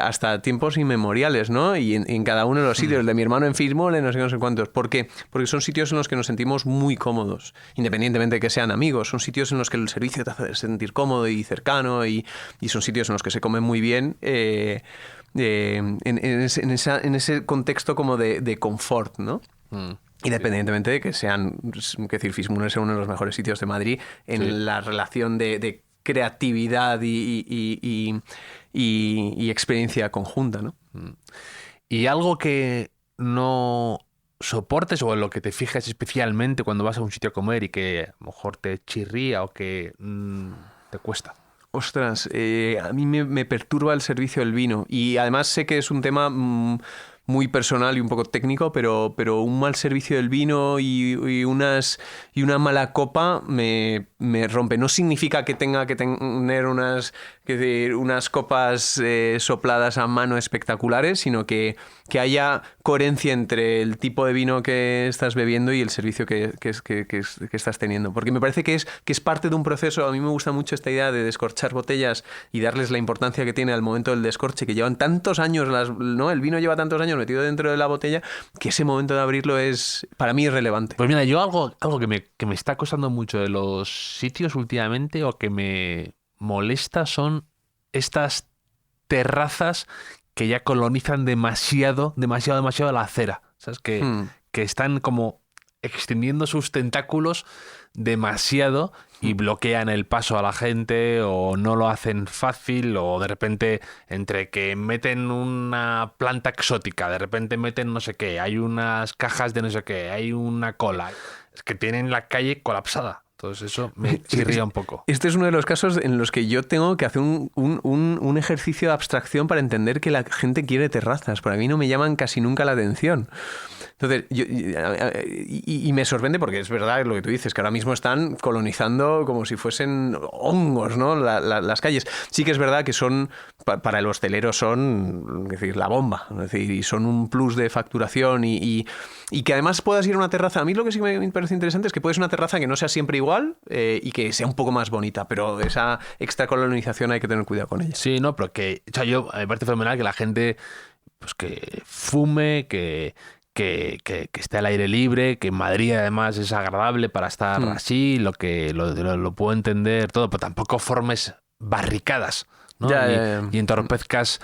hasta tiempos inmemoriales, ¿no? Y en cada uno de los sitios, el de mi hermano en Fismole, no sé cuántos. ¿Por qué? Porque son sitios en los que nos sentimos muy cómodos, independientemente de que sean amigos. Son sitios en los que el servicio te hace sentir cómodo y cercano y son sitios en los que se come muy bien. En ese contexto como de confort, ¿no? Independientemente de que sean, es decir, Fismule sea uno de los mejores sitios de Madrid en la relación de creatividad y experiencia conjunta, ¿no? Y algo que no soportes o en lo que te fijas especialmente cuando vas a un sitio a comer y que a lo mejor te chirría o que te cuesta. Ostras, a mí me perturba el servicio del vino y además sé que es un tema muy personal y un poco técnico, pero un mal servicio del vino y una mala copa me rompe. No significa que tenga que tener unas copas sopladas a mano espectaculares, sino que haya coherencia entre el tipo de vino que estás bebiendo y el servicio que estás teniendo. Porque me parece que es parte de un proceso. A mí me gusta mucho esta idea de descorchar botellas y darles la importancia que tiene al momento del descorche, que llevan tantos años, ¿no? El vino lleva tantos años metido dentro de la botella, que ese momento de abrirlo es, para mí, es relevante. Pues mira, yo algo que me está costando mucho de los sitios últimamente, o que me molesta, son estas terrazas que ya colonizan demasiado la acera. ¿Sabes? Que están como extendiendo sus tentáculos demasiado y bloquean el paso a la gente, o no lo hacen fácil, o de repente entre que meten una planta exótica, de repente meten no sé qué, hay unas cajas de no sé qué, hay una cola. Es que tienen la calle colapsada. Entonces eso me chirría un poco. Este es uno de los casos en los que yo tengo que hacer un ejercicio de abstracción para entender que la gente quiere terrazas. Para mí no me llaman casi nunca la atención. Entonces, y me sorprende porque es verdad lo que tú dices, que ahora mismo están colonizando como si fuesen hongos, ¿no? Las calles. Sí que es verdad que son, para el hostelero son, es decir, la bomba. Es decir, y son un plus de facturación y que además puedas ir a una terraza. A mí lo que sí me parece interesante es que puedes ir a una terraza que no sea siempre igual y que sea un poco más bonita, pero esa extracolonización hay que tener cuidado con ella. Sí, no, pero que, o sea, me parece fenomenal que la gente, pues, que fume, que esté al aire libre, que en Madrid además es agradable para estar así, lo puedo entender todo, pero tampoco formes barricadas, ¿no? Y entorpezcas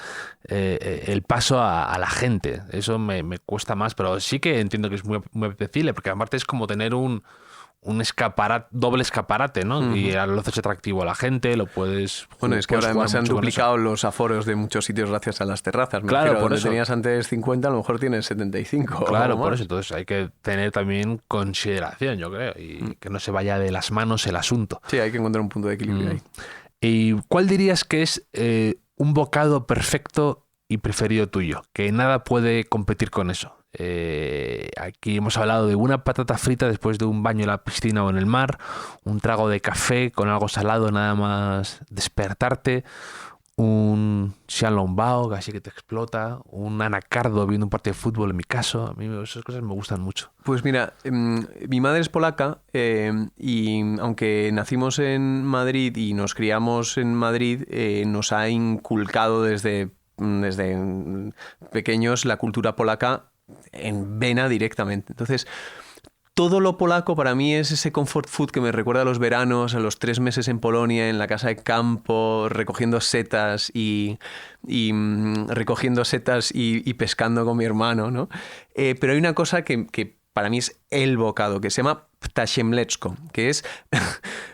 el paso a la gente. Eso me cuesta más, pero sí que entiendo que es muy, muy apetecible, porque aparte es como tener un doble escaparate, ¿no? Y lo haces atractivo a la gente, lo puedes... Bueno, es que ahora además se han duplicado los aforos de muchos sitios gracias a las terrazas. Claro, por eso. eso. Tenías antes 50, a lo mejor tienes 75. Claro, por eso. Entonces hay que tener también consideración, yo creo, y que no se vaya de las manos el asunto. Sí, hay que encontrar un punto de equilibrio ahí. ¿Y cuál dirías que es un bocado perfecto y preferido tuyo? Que nada puede competir con eso. Aquí hemos hablado de una patata frita después de un baño en la piscina o en el mar, un trago de café con algo salado nada más despertarte, un xiaolongbao así que te explota, un anacardo viendo un partido de fútbol, en mi caso. A mí esas cosas me gustan mucho. Pues mira, mi madre es polaca y aunque nacimos en Madrid y nos criamos en Madrid, nos ha inculcado desde pequeños la cultura polaca en vena directamente. Entonces, todo lo polaco para mí es ese comfort food que me recuerda a los veranos, a los 3 meses en Polonia, en la casa de campo, recogiendo setas y pescando con mi hermano, ¿no? Pero hay una cosa que para mí es el bocado, que se llama ptasie mleczko, que es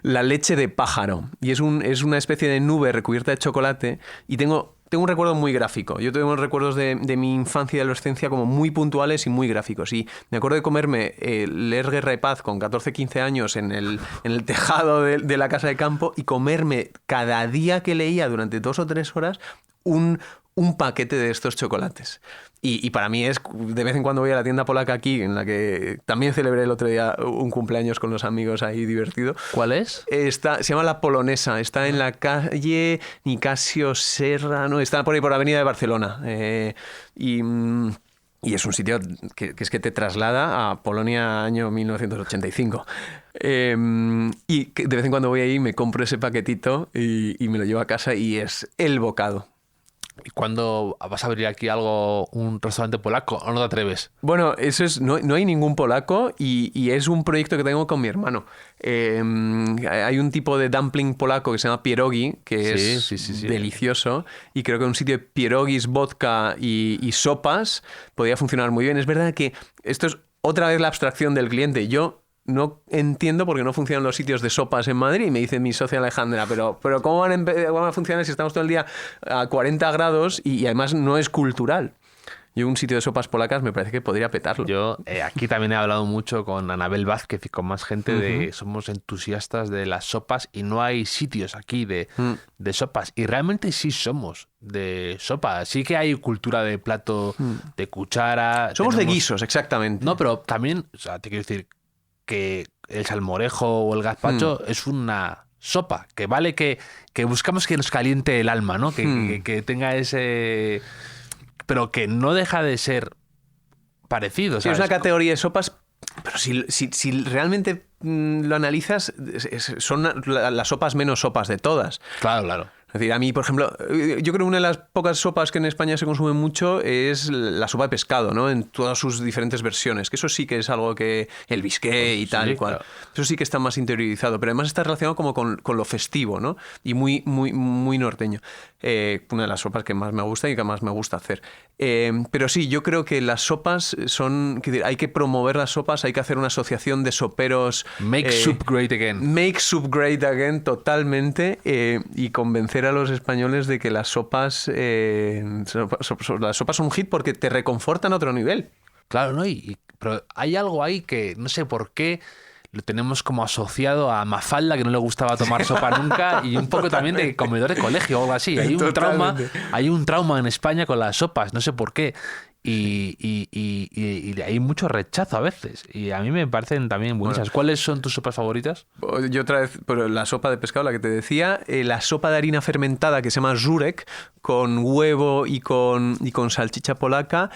la leche de pájaro. Y es una especie de nube recubierta de chocolate. Y tengo un recuerdo muy gráfico. Yo tengo recuerdos de mi infancia y adolescencia como muy puntuales y muy gráficos. Y me acuerdo de comerme leer Guerra y Paz con 14, 15 años en el tejado de la casa de campo y comerme cada día que leía durante 2 o 3 horas un paquete de estos chocolates. Y para mí es, de vez en cuando voy a la tienda polaca aquí, en la que también celebré el otro día un cumpleaños con los amigos ahí divertido. ¿Cuál es? Se llama La Polonesa, está en la calle Nicasio Serra, no, está por ahí por la avenida de Barcelona. Y es un sitio que es que te traslada a Polonia año 1985. Y de vez en cuando voy ahí, me compro ese paquetito y me lo llevo a casa y es el bocado. ¿Y cuándo vas a abrir aquí un restaurante polaco o no te atreves? Bueno, eso es, no hay ningún polaco y es un proyecto que tengo con mi hermano. Hay un tipo de dumpling polaco que se llama pierogi, que es delicioso, y creo que un sitio de pierogis, vodka y sopas podría funcionar muy bien. Es verdad que esto es otra vez la abstracción del cliente. Yo no entiendo por qué no funcionan los sitios de sopas en Madrid. Y me dice mi socia Alejandra, pero ¿cómo van a funcionar si estamos todo el día a 40 grados y además no es cultural? Yo un sitio de sopas polacas me parece que podría petarlo. Yo aquí también he hablado mucho con Anabel Vázquez y con más gente de somos entusiastas de las sopas y no hay sitios aquí de sopas. Y realmente sí somos de sopa. Sí que hay cultura de plato, de cuchara. Somos de guisos, exactamente. No, pero también, o sea, te quiero decir que el salmorejo o el gazpacho es una sopa, que vale que buscamos que nos caliente el alma, ¿no? Que tenga ese... Pero que no deja de ser parecido, ¿sabes? Sí, es una categoría de sopas, pero si realmente lo analizas, son las sopas menos sopas de todas. Claro, claro. Es decir, a mí, por ejemplo, yo creo que una de las pocas sopas que en España se consume mucho es la sopa de pescado, ¿no? En todas sus diferentes versiones, que eso sí que es algo que... El bisqué y tal y cual. Claro. Eso sí que está más interiorizado, pero además está relacionado como con lo festivo, ¿no? Y muy, muy, muy norteño. Una de las sopas que más me gusta y que más me gusta hacer. Pero sí, yo creo que las sopas son... Hay que promover las sopas, hay que hacer una asociación de soperos... Make soup great again. Make soup great again, totalmente. Y convencer a los españoles de que las sopas son un hit porque te reconfortan a otro nivel. Claro, ¿no? Pero hay algo ahí que no sé por qué lo tenemos como asociado a Mafalda, que no le gustaba tomar sopa nunca, y un poco también de comedor de colegio o algo así. Hay un trauma en España con las sopas, no sé por qué. Y hay mucho rechazo a veces. Y a mí me parecen también buenas. Bueno, ¿cuáles son tus sopas favoritas? Yo otra vez, la sopa de pescado, la que te decía, la sopa de harina fermentada que se llama żurek, con huevo y con salchicha polaca,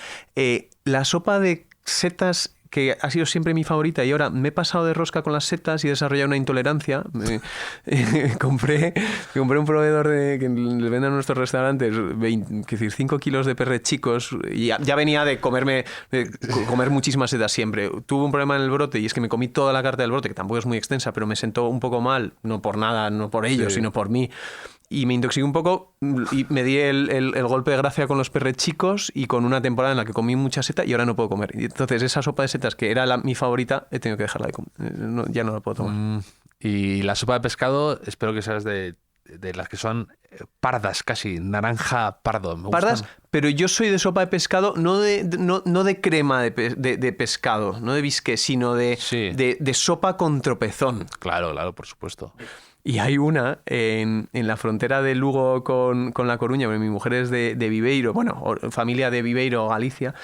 la sopa de setas, que ha sido siempre mi favorita, y ahora me he pasado de rosca con las setas y he desarrollado una intolerancia. Compré un proveedor que le venden a nuestros restaurantes 5 kilos de perres chicos, y ya venía de comer muchísimas setas siempre. Tuve un problema en el brote y es que me comí toda la carta del brote, que tampoco es muy extensa, pero me sentó un poco mal, no por nada, no por ellos, sino por mí. Y me intoxiqué un poco y me di el golpe de gracia con los perres chicos y con una temporada en la que comí mucha seta y ahora no puedo comer. Y entonces esa sopa de setas, que era mi favorita, he tenido que dejarla de comer. Ya no la puedo tomar. Y la sopa de pescado, espero que seas de las que son pardas casi, naranja pardo. Me pardas, gustan. Pero yo soy de sopa de pescado, no de crema de pescado, no de bisque, sino de sopa con tropezón. Claro, por supuesto. Y hay una en la frontera de Lugo con La Coruña, porque mi mujer es de Viveiro, familia de Viveiro, Galicia,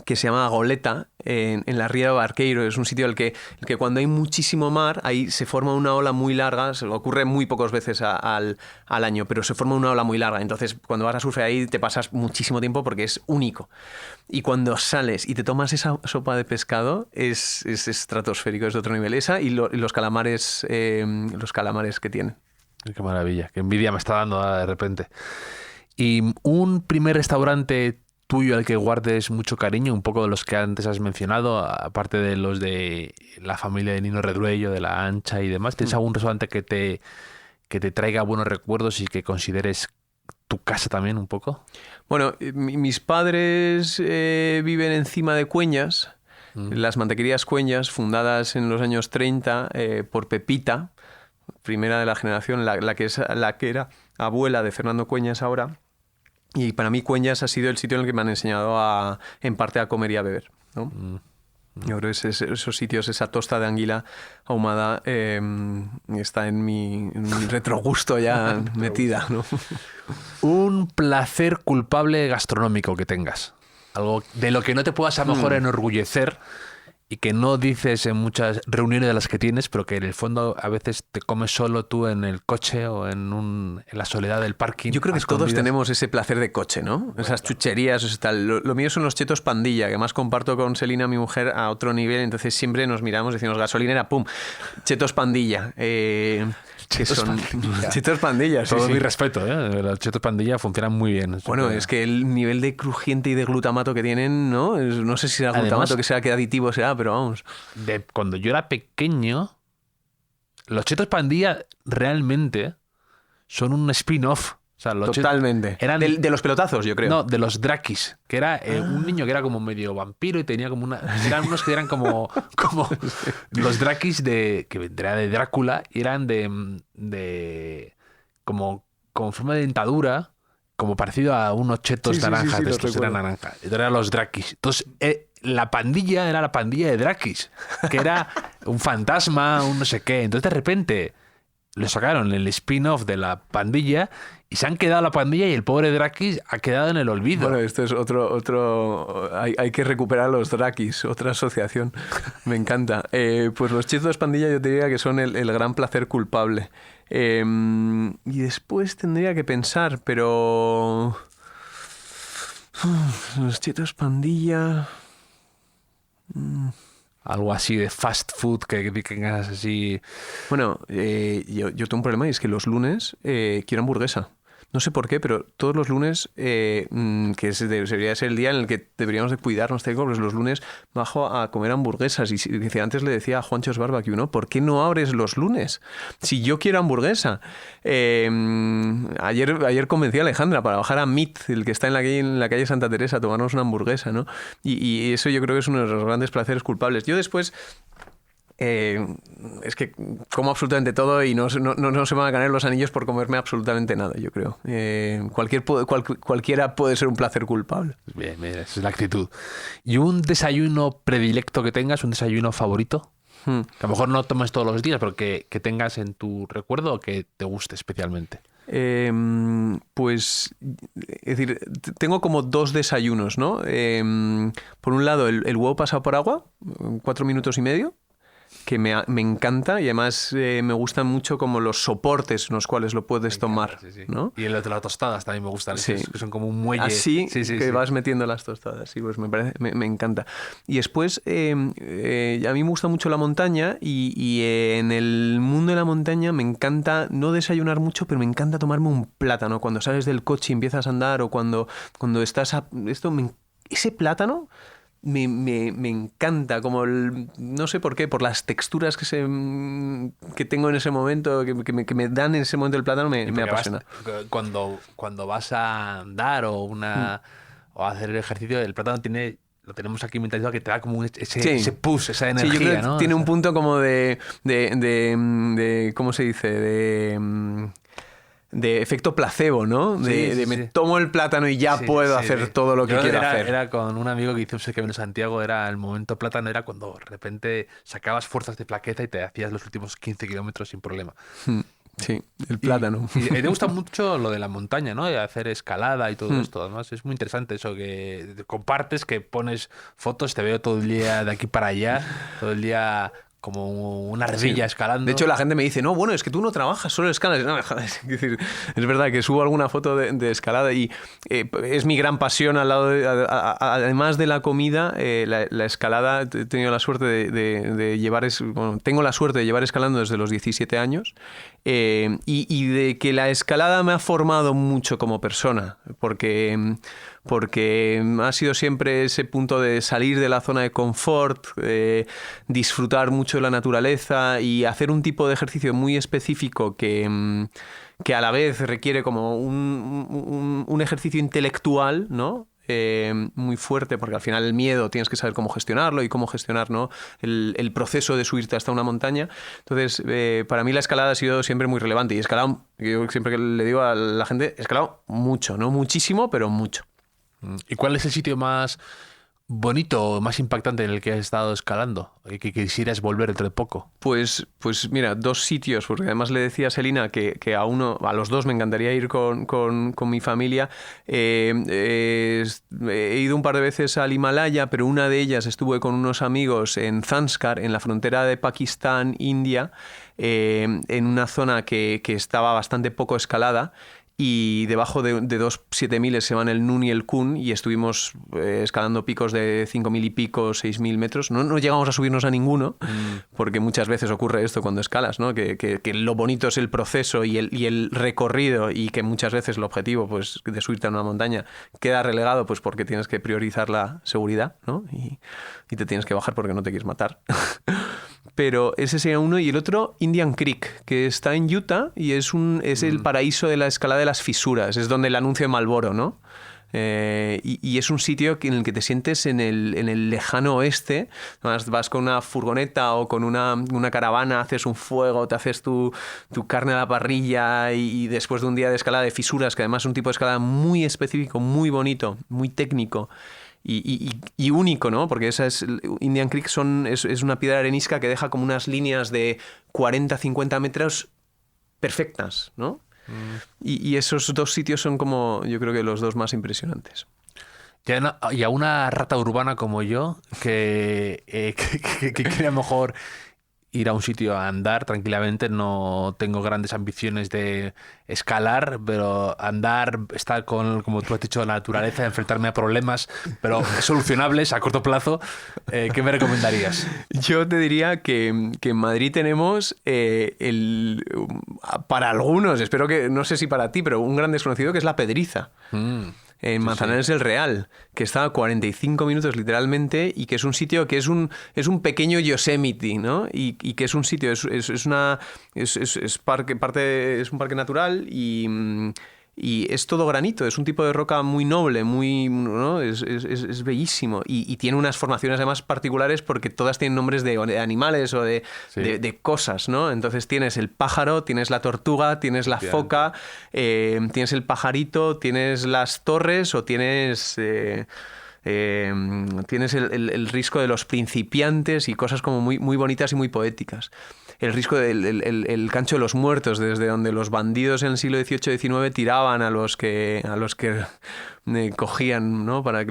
que se llama Goleta, en la ría de Barqueiro. Es un sitio en el que cuando hay muchísimo mar, ahí se forma una ola muy larga, se ocurre muy pocas veces al año, pero se forma una ola muy larga. Entonces, cuando vas a surfear ahí, te pasas muchísimo tiempo porque es único. Y cuando sales y te tomas esa sopa de pescado, es estratosférico, es de otro nivel. Esa y los calamares que tienen. Qué maravilla, qué envidia me está dando de repente. Y un primer restaurante tuyo al que guardes mucho cariño, un poco de los que antes has mencionado, aparte de los de la familia de Nino Redruello, de La Ancha y demás, ¿tienes algún restaurante que te traiga buenos recuerdos y que consideres tu casa también un poco? Bueno, mis padres viven encima de Cueñas, las mantequerías Cueñas, fundadas en los años 30 por Pepita, primera de la generación, la que era abuela de Fernando Cueñas ahora. Y para mí Cueñas ha sido el sitio en el que me han enseñado en parte a comer y a beber, ¿no? Yo creo que esos sitios, esa tosta de anguila ahumada está en mi retrogusto ya metida, ¿no? Un placer culpable gastronómico que tengas. Algo de lo que no te puedas a lo mejor enorgullecer y que no dices en muchas reuniones de las que tienes, pero que en el fondo a veces te comes solo tú en el coche o en la soledad del parking. Yo creo que todos tenemos ese placer de coche, ¿no? Esas chucherías, eso tal. Lo mío son los chetos pandilla, que además comparto con Selina, mi mujer, a otro nivel. Entonces siempre nos miramos, decimos gasolinera, pum, chetos pandilla. Chetos pandilla, sí. Todo mi respeto, ¿eh? Los chetos pandilla funcionan muy bien. Bueno, es que el nivel de crujiente y de glutamato que tienen, ¿no? No sé si será glutamato, que sea, qué aditivo será, pero vamos. Cuando yo era pequeño, los chetos pandilla realmente son un spin-off. O sea, totalmente. Eran de los pelotazos, yo creo. No, de los Drakis, que era un niño que era como medio vampiro y tenía como eran unos que eran como los Drakis que vendría de Drácula y eran de como forma de dentadura, como parecido a unos chetos naranjas, sí, de estos eran naranja. Entonces eran los Drakis. Entonces la pandilla era la pandilla de Drakis, que era un fantasma, un no sé qué. Entonces de repente lo sacaron el spin-off de la pandilla y se han quedado la pandilla y el pobre Drakis ha quedado en el olvido. Bueno, esto es otro hay que recuperar los Drakis, otra asociación. Me encanta. Pues los chetos pandilla yo te diría que son el gran placer culpable. Y después tendría que pensar, pero... Los chetos pandilla... Algo así de fast food que tengas así... Bueno, yo tengo un problema y es que los lunes quiero hamburguesa. No sé por qué, pero todos los lunes, que debería ser el día en el que deberíamos de cuidarnos, pues los lunes bajo a comer hamburguesas. Y antes le decía a Juancho's Barbecue, ¿no? ¿Por qué no abres los lunes? Si yo quiero hamburguesa. Ayer convencí a Alejandra para bajar a Meat, el que está en la calle Santa Teresa, a tomarnos una hamburguesa, ¿no? Y eso yo creo que es uno de los grandes placeres culpables. Yo después... es que como absolutamente todo y no se me van a caer los anillos por comerme absolutamente nada, yo creo. Cualquiera puede ser un placer culpable. Bien, esa es la actitud. ¿Y un desayuno predilecto que tengas, un desayuno favorito? Que a lo mejor no tomes todos los días, pero que tengas en tu recuerdo o que te guste especialmente. Pues, es decir, tengo como dos desayunos, ¿no? Por un lado, el huevo pasado por agua, 4 minutos y medio, que me encanta y además me gustan mucho como los soportes en los cuales lo puedes tomar, sí. ¿no? Y el de las tostadas también me gustan, Sí. que son como un muelle. Así que vas metiendo las tostadas, sí, pues me encanta. Y después, a mí me gusta mucho la montaña y en el mundo de la montaña me encanta no desayunar mucho, pero me encanta tomarme un plátano. Cuando sales del coche y empiezas a andar o cuando estás... ese plátano... Me encanta, como no sé por qué, por las texturas que tengo en ese momento, que me dan en ese momento el plátano, me apasiona. Cuando vas a andar o a hacer el ejercicio, el plátano lo tenemos aquí mentalizado que te da como ese push, esa energía, yo creo que ¿no? tiene un punto como de ¿cómo se dice? De efecto placebo, ¿no? Me tomo el plátano y ya puedo hacer todo lo que quiero hacer. Era con un amigo que hizo un camino en Santiago, era el momento plátano, era cuando de repente sacabas fuerzas de flaqueza y te hacías los últimos 15 kilómetros sin problema. Sí, el plátano. Y te gusta mucho lo de la montaña, ¿no? De hacer escalada y todo esto. Además, es muy interesante eso que compartes, que pones fotos, te veo todo el día de aquí para allá, todo el día... como una ardilla escalando. De hecho, la gente me dice, no, bueno, es que tú no trabajas, solo escalas. No, es decir, es verdad que subo alguna foto de escalada y es mi gran pasión al lado además de la comida, la escalada. He tenido la suerte de llevar... tengo la suerte de llevar escalando desde los 17 años y de que la escalada me ha formado mucho como persona, porque ha sido siempre ese punto de salir de la zona de confort, disfrutar mucho de la naturaleza y hacer un tipo de ejercicio muy específico que a la vez requiere como un ejercicio intelectual, ¿no? Muy fuerte, porque al final el miedo tienes que saber cómo gestionarlo y cómo gestionar, ¿no? el proceso de subirte hasta una montaña. Entonces, para mí la escalada ha sido siempre muy relevante y he escalado, yo siempre que le digo a la gente, he escalado mucho, no muchísimo, pero mucho. ¿Y cuál es el sitio más bonito o más impactante en el que has estado escalando y que quisieras volver dentro de poco? Pues mira, 2 sitios, porque además le decía a Selina que a los 2 me encantaría ir con mi familia. He ido un par de veces al Himalaya, pero una de ellas estuve con unos amigos en Zanskar, en la frontera de Pakistán, India, en una zona que estaba bastante poco escalada. Y debajo de 2 7000 se van el Nun y el Kun y estuvimos escalando picos de 5000 y pico, 6000 metros. No llegamos a subirnos a ninguno, porque muchas veces ocurre esto cuando escalas, ¿no? Que lo bonito es el proceso y el recorrido y que muchas veces el objetivo pues, de subirte a una montaña queda relegado pues, porque tienes que priorizar la seguridad, ¿no? Y te tienes que bajar porque no te quieres matar. Pero ese sería uno. Y el otro, Indian Creek, que está en Utah y es el paraíso de la escalada de las fisuras. Es donde el anuncio de Marlboro, ¿no? Y es un sitio en el que te sientes en el lejano oeste. Vas con una furgoneta o con una caravana, haces un fuego, te haces tu carne a la parrilla y después de un día de escalada de fisuras, que además es un tipo de escalada muy específico, muy bonito, muy técnico y único, ¿no? Porque Indian Creek es una piedra arenisca que deja como unas líneas de 40-50 metros perfectas, ¿no? Y esos dos sitios son como, yo creo que los dos más impresionantes. Y a una rata urbana como yo, que quiere a lo mejor ir a un sitio a andar tranquilamente, no tengo grandes ambiciones de escalar, pero andar, estar como tú has dicho, la naturaleza, enfrentarme a problemas, pero solucionables a corto plazo, ¿qué me recomendarías? Yo te diría que en Madrid tenemos para algunos, espero que, no sé si para ti, pero un gran desconocido que es la Pedriza. En Manzanares del Real, que está a 45 minutos literalmente y que es un sitio que es un pequeño Yosemite, ¿no? Y que es un sitio, es un parque natural y es todo granito, es un tipo de roca muy noble, ¿no? Es bellísimo y tiene unas formaciones además particulares porque todas tienen nombres de animales o de cosas, ¿no? Entonces tienes el pájaro, tienes la tortuga, tienes la foca, tienes el pajarito, tienes las torres o tienes el risco de los principiantes y cosas como muy, muy bonitas y muy poéticas. El risco el cancho de los muertos, desde donde los bandidos en el siglo XVIII-XIX tiraban a los que cogían, ¿no? para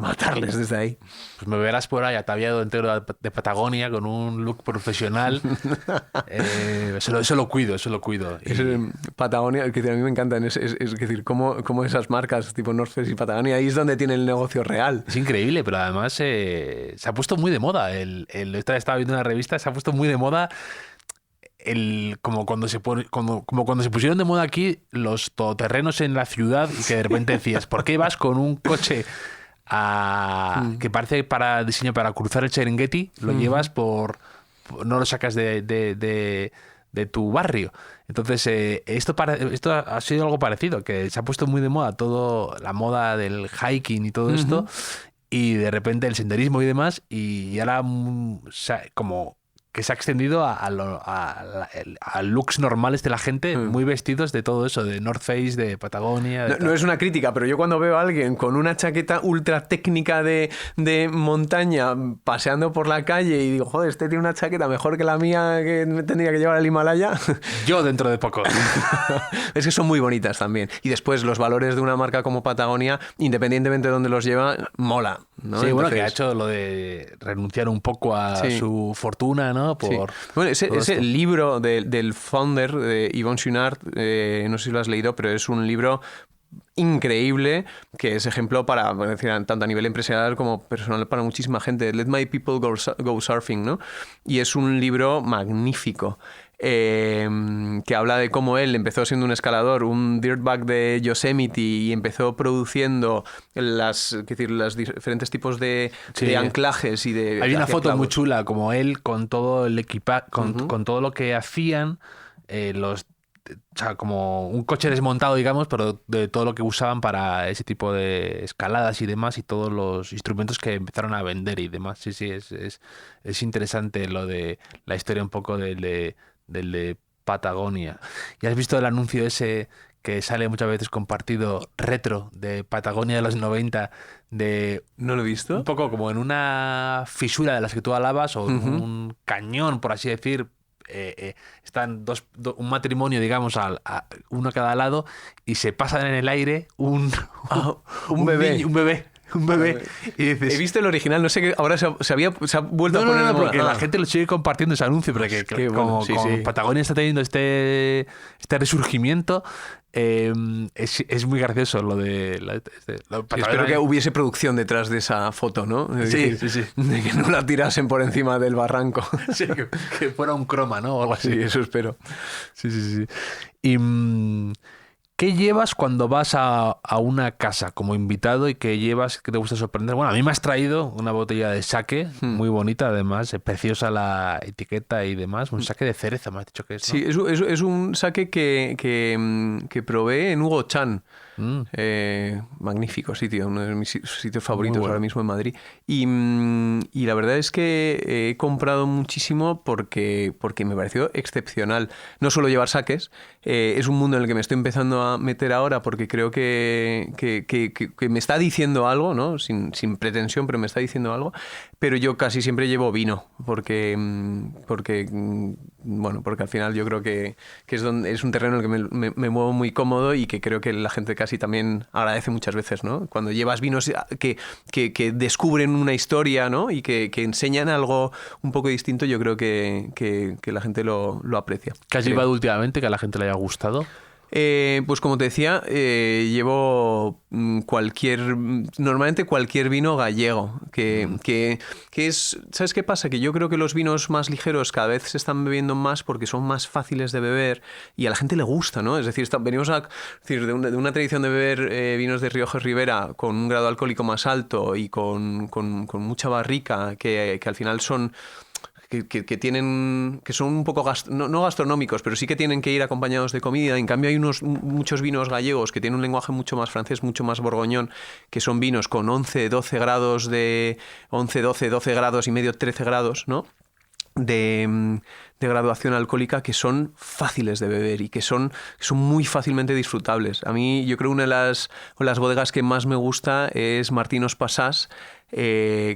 matarles desde ahí. Pues me verás por ahí ataviado entero de Patagonia con un look profesional. Eso lo cuido. Patagonia, que a mí me encantan, es decir, cómo esas marcas tipo North Face y Patagonia, ahí es donde tiene el negocio real. Es increíble, pero además se ha puesto muy de moda. Estaba viendo una revista, se ha puesto muy de moda como cuando se pusieron de moda aquí los todoterrenos en la ciudad y que de repente decías, ¿por qué vas con un coche que parece diseño para cruzar el Serengeti? Lo llevas no lo sacas de tu barrio. Entonces esto ha sido algo parecido, que se ha puesto muy de moda todo la moda del hiking y todo esto, y de repente el senderismo y demás, y ahora como que se ha extendido a looks normales de la gente, muy vestidos de todo eso, de North Face, de Patagonia. No es una crítica, pero yo cuando veo a alguien con una chaqueta ultra técnica de montaña paseando por la calle y digo, joder, este tiene una chaqueta mejor que la mía que me tendría que llevar al Himalaya. Yo dentro de poco. Es que son muy bonitas también. Y después los valores de una marca como Patagonia, independientemente de dónde los lleva, mola, ¿no? Sí, entonces, bueno, que ha hecho lo de renunciar un poco a su fortuna, ¿no? Bueno, ese libro del founder de Yvon Chouinard, no sé si lo has leído, pero es un libro increíble que es ejemplo para, decir, tanto a nivel empresarial como personal para muchísima gente. Let My People Go Surfing, ¿no? Y es un libro magnífico. Que habla de cómo él empezó siendo un escalador, un dirtbag de Yosemite, y empezó produciendo los diferentes tipos de anclajes y de... Hay una foto muy chula, como él con todo el equipaje, con todo lo que hacían, o sea, como un coche desmontado, digamos, pero de todo lo que usaban para ese tipo de escaladas y demás, y todos los instrumentos que empezaron a vender y demás. Sí, es interesante lo de la historia un poco del de Patagonia. ¿Y has visto el anuncio ese que sale muchas veces compartido, retro, de Patagonia de los 90? ¿No lo he visto? Un poco como en una fisura de las que tú alabas, o un cañón, por así decir. Están un matrimonio, digamos, uno a cada lado, y se pasan en el aire un bebé. Y dices, he visto el original, no sé qué, ahora se ha vuelto a poner. No, porque la gente lo sigue compartiendo ese anuncio, pero como Patagonia está teniendo este resurgimiento, es muy gracioso lo de espero que hubiese producción detrás de esa foto, ¿no? Sí. De que no la tirasen por encima del barranco. Sí, que fuera un croma, ¿no? O algo así. Sí, eso espero. Sí. Y ¿qué llevas cuando vas a una casa como invitado y que te gusta sorprender? Bueno, a mí me has traído una botella de sake, muy bonita además, preciosa la etiqueta y demás, un sake de cereza, me has dicho que es, ¿no? Sí, es un sake que probé en Hugo Chan. Magnífico sitio, uno de mis sitios favoritos ahora mismo en Madrid. Y la verdad es que he comprado muchísimo porque me pareció excepcional. No suelo llevar saques, es un mundo en el que me estoy empezando a meter ahora porque creo que me está diciendo algo, ¿no? Sin pretensión, pero me está diciendo algo. Pero yo casi siempre llevo vino porque al final yo creo que es un terreno en el que me muevo muy cómodo y que creo que la gente casi también agradece muchas veces, ¿no? Cuando llevas vinos que descubren una historia, ¿no? Y que enseñan algo un poco distinto, yo creo que la gente lo aprecia. ¿Qué has llevado últimamente que a la gente le haya gustado? Pues como te decía, llevo normalmente cualquier vino gallego, que es, ¿sabes qué pasa? Que yo creo que los vinos más ligeros cada vez se están bebiendo más porque son más fáciles de beber y a la gente le gusta, ¿no? Es decir, venimos de una tradición de beber vinos de Rioja Ribera con un grado alcohólico más alto y con mucha barrica, que al final son... que son un poco no gastronómicos, pero sí que tienen que ir acompañados de comida. En cambio hay muchos vinos gallegos que tienen un lenguaje mucho más francés, mucho más borgoñón, que son vinos con 11, 12 grados de 11, 12 grados y medio, 13 grados, ¿no? De graduación alcohólica, que son fáciles de beber y que son muy fácilmente disfrutables. A mí, yo creo, una de las bodegas que más me gusta es Martinos Passás. Hace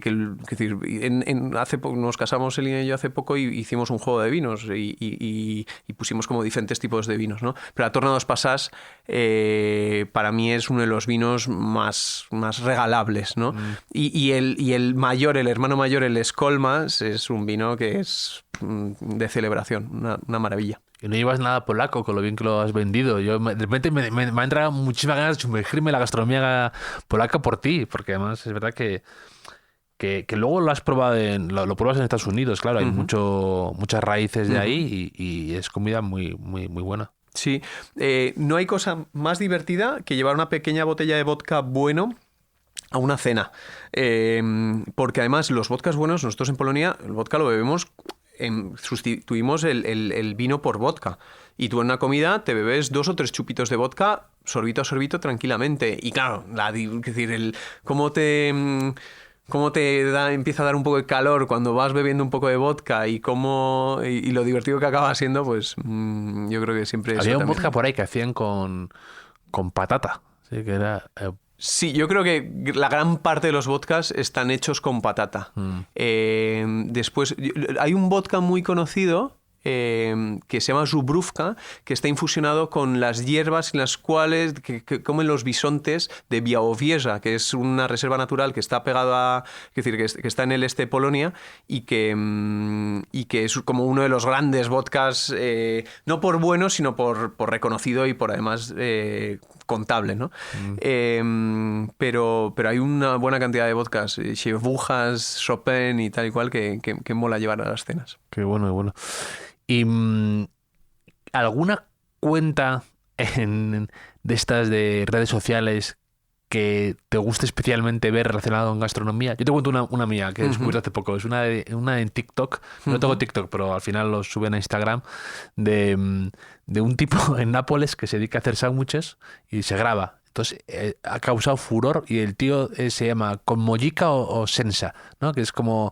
poco nos casamos Elina y yo hace poco y hicimos un juego de vinos y pusimos como diferentes tipos de vinos, ¿no? Pero la Tornados Passás para mí es uno de los vinos más regalables, ¿no? Y el mayor, el hermano mayor, el Skolmas, es un vino que es de celebración, una maravilla. Y no llevas nada polaco, con lo bien que lo has vendido. Yo de repente me ha entrado muchísimas ganas de sumergirme en la gastronomía polaca por ti, porque además es verdad que luego lo has probado lo pruebas en Estados Unidos, claro, hay muchas raíces de ahí y es comida muy, muy, muy buena. Sí, no hay cosa más divertida que llevar una pequeña botella de vodka bueno a una cena, porque además los vodkas buenos, nosotros en Polonia el vodka lo bebemos, sustituimos el vino por vodka, y tú en una comida te bebes 2 o 3 chupitos de vodka sorbito a sorbito tranquilamente, y claro, cómo te empieza a dar un poco de calor cuando vas bebiendo un poco de vodka y lo divertido que acaba siendo, pues yo creo que siempre... Había un vodka por ahí que hacían con patata, ¿sí? Que era... Sí, yo creo que la gran parte de los vodkas están hechos con patata. Después, hay un vodka muy conocido que se llama Zubrówka, que está infusionado con las hierbas en las cuales que comen los bisontes de Białowieża, que es una reserva natural que está pegada que está en el este de Polonia y que es como uno de los grandes vodkas, no por bueno, sino por reconocido y por además contable, ¿no? Pero hay una buena cantidad de vodkas, Chivbujas, Chopin y tal y cual, que mola llevar a las cenas. Qué bueno, qué bueno. ¿Y alguna cuenta de estas de redes sociales que te guste especialmente ver relacionado con gastronomía? Yo te cuento una mía que he descubierto hace poco. Es una en TikTok. No tengo TikTok, pero al final lo suben a Instagram, de un tipo en Nápoles que se dedica a hacer sándwiches y se graba. Entonces ha causado furor y el tío se llama Con Mollica o Senza, ¿no? Que es como...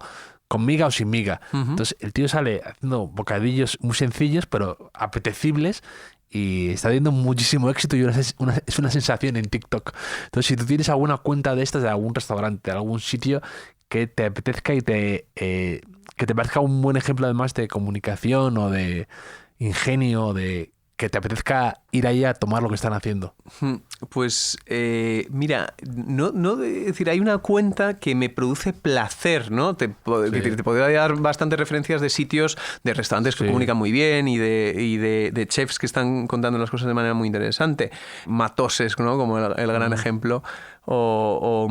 con miga o sin miga. Entonces el tío sale haciendo bocadillos muy sencillos pero apetecibles y está teniendo muchísimo éxito y es una sensación en TikTok. Entonces si tú tienes alguna cuenta de estas, de algún restaurante, de algún sitio que te apetezca y que te parezca un buen ejemplo además de comunicación o de ingenio, de que te apetezca ir ahí a tomar lo que están haciendo. Pues mira, no decir, hay una cuenta que me produce placer, ¿no? Te podría dar bastantes referencias de sitios, de restaurantes que comunican muy bien y de chefs que están contando las cosas de manera muy interesante. Matoses, ¿no? Como el gran ejemplo. O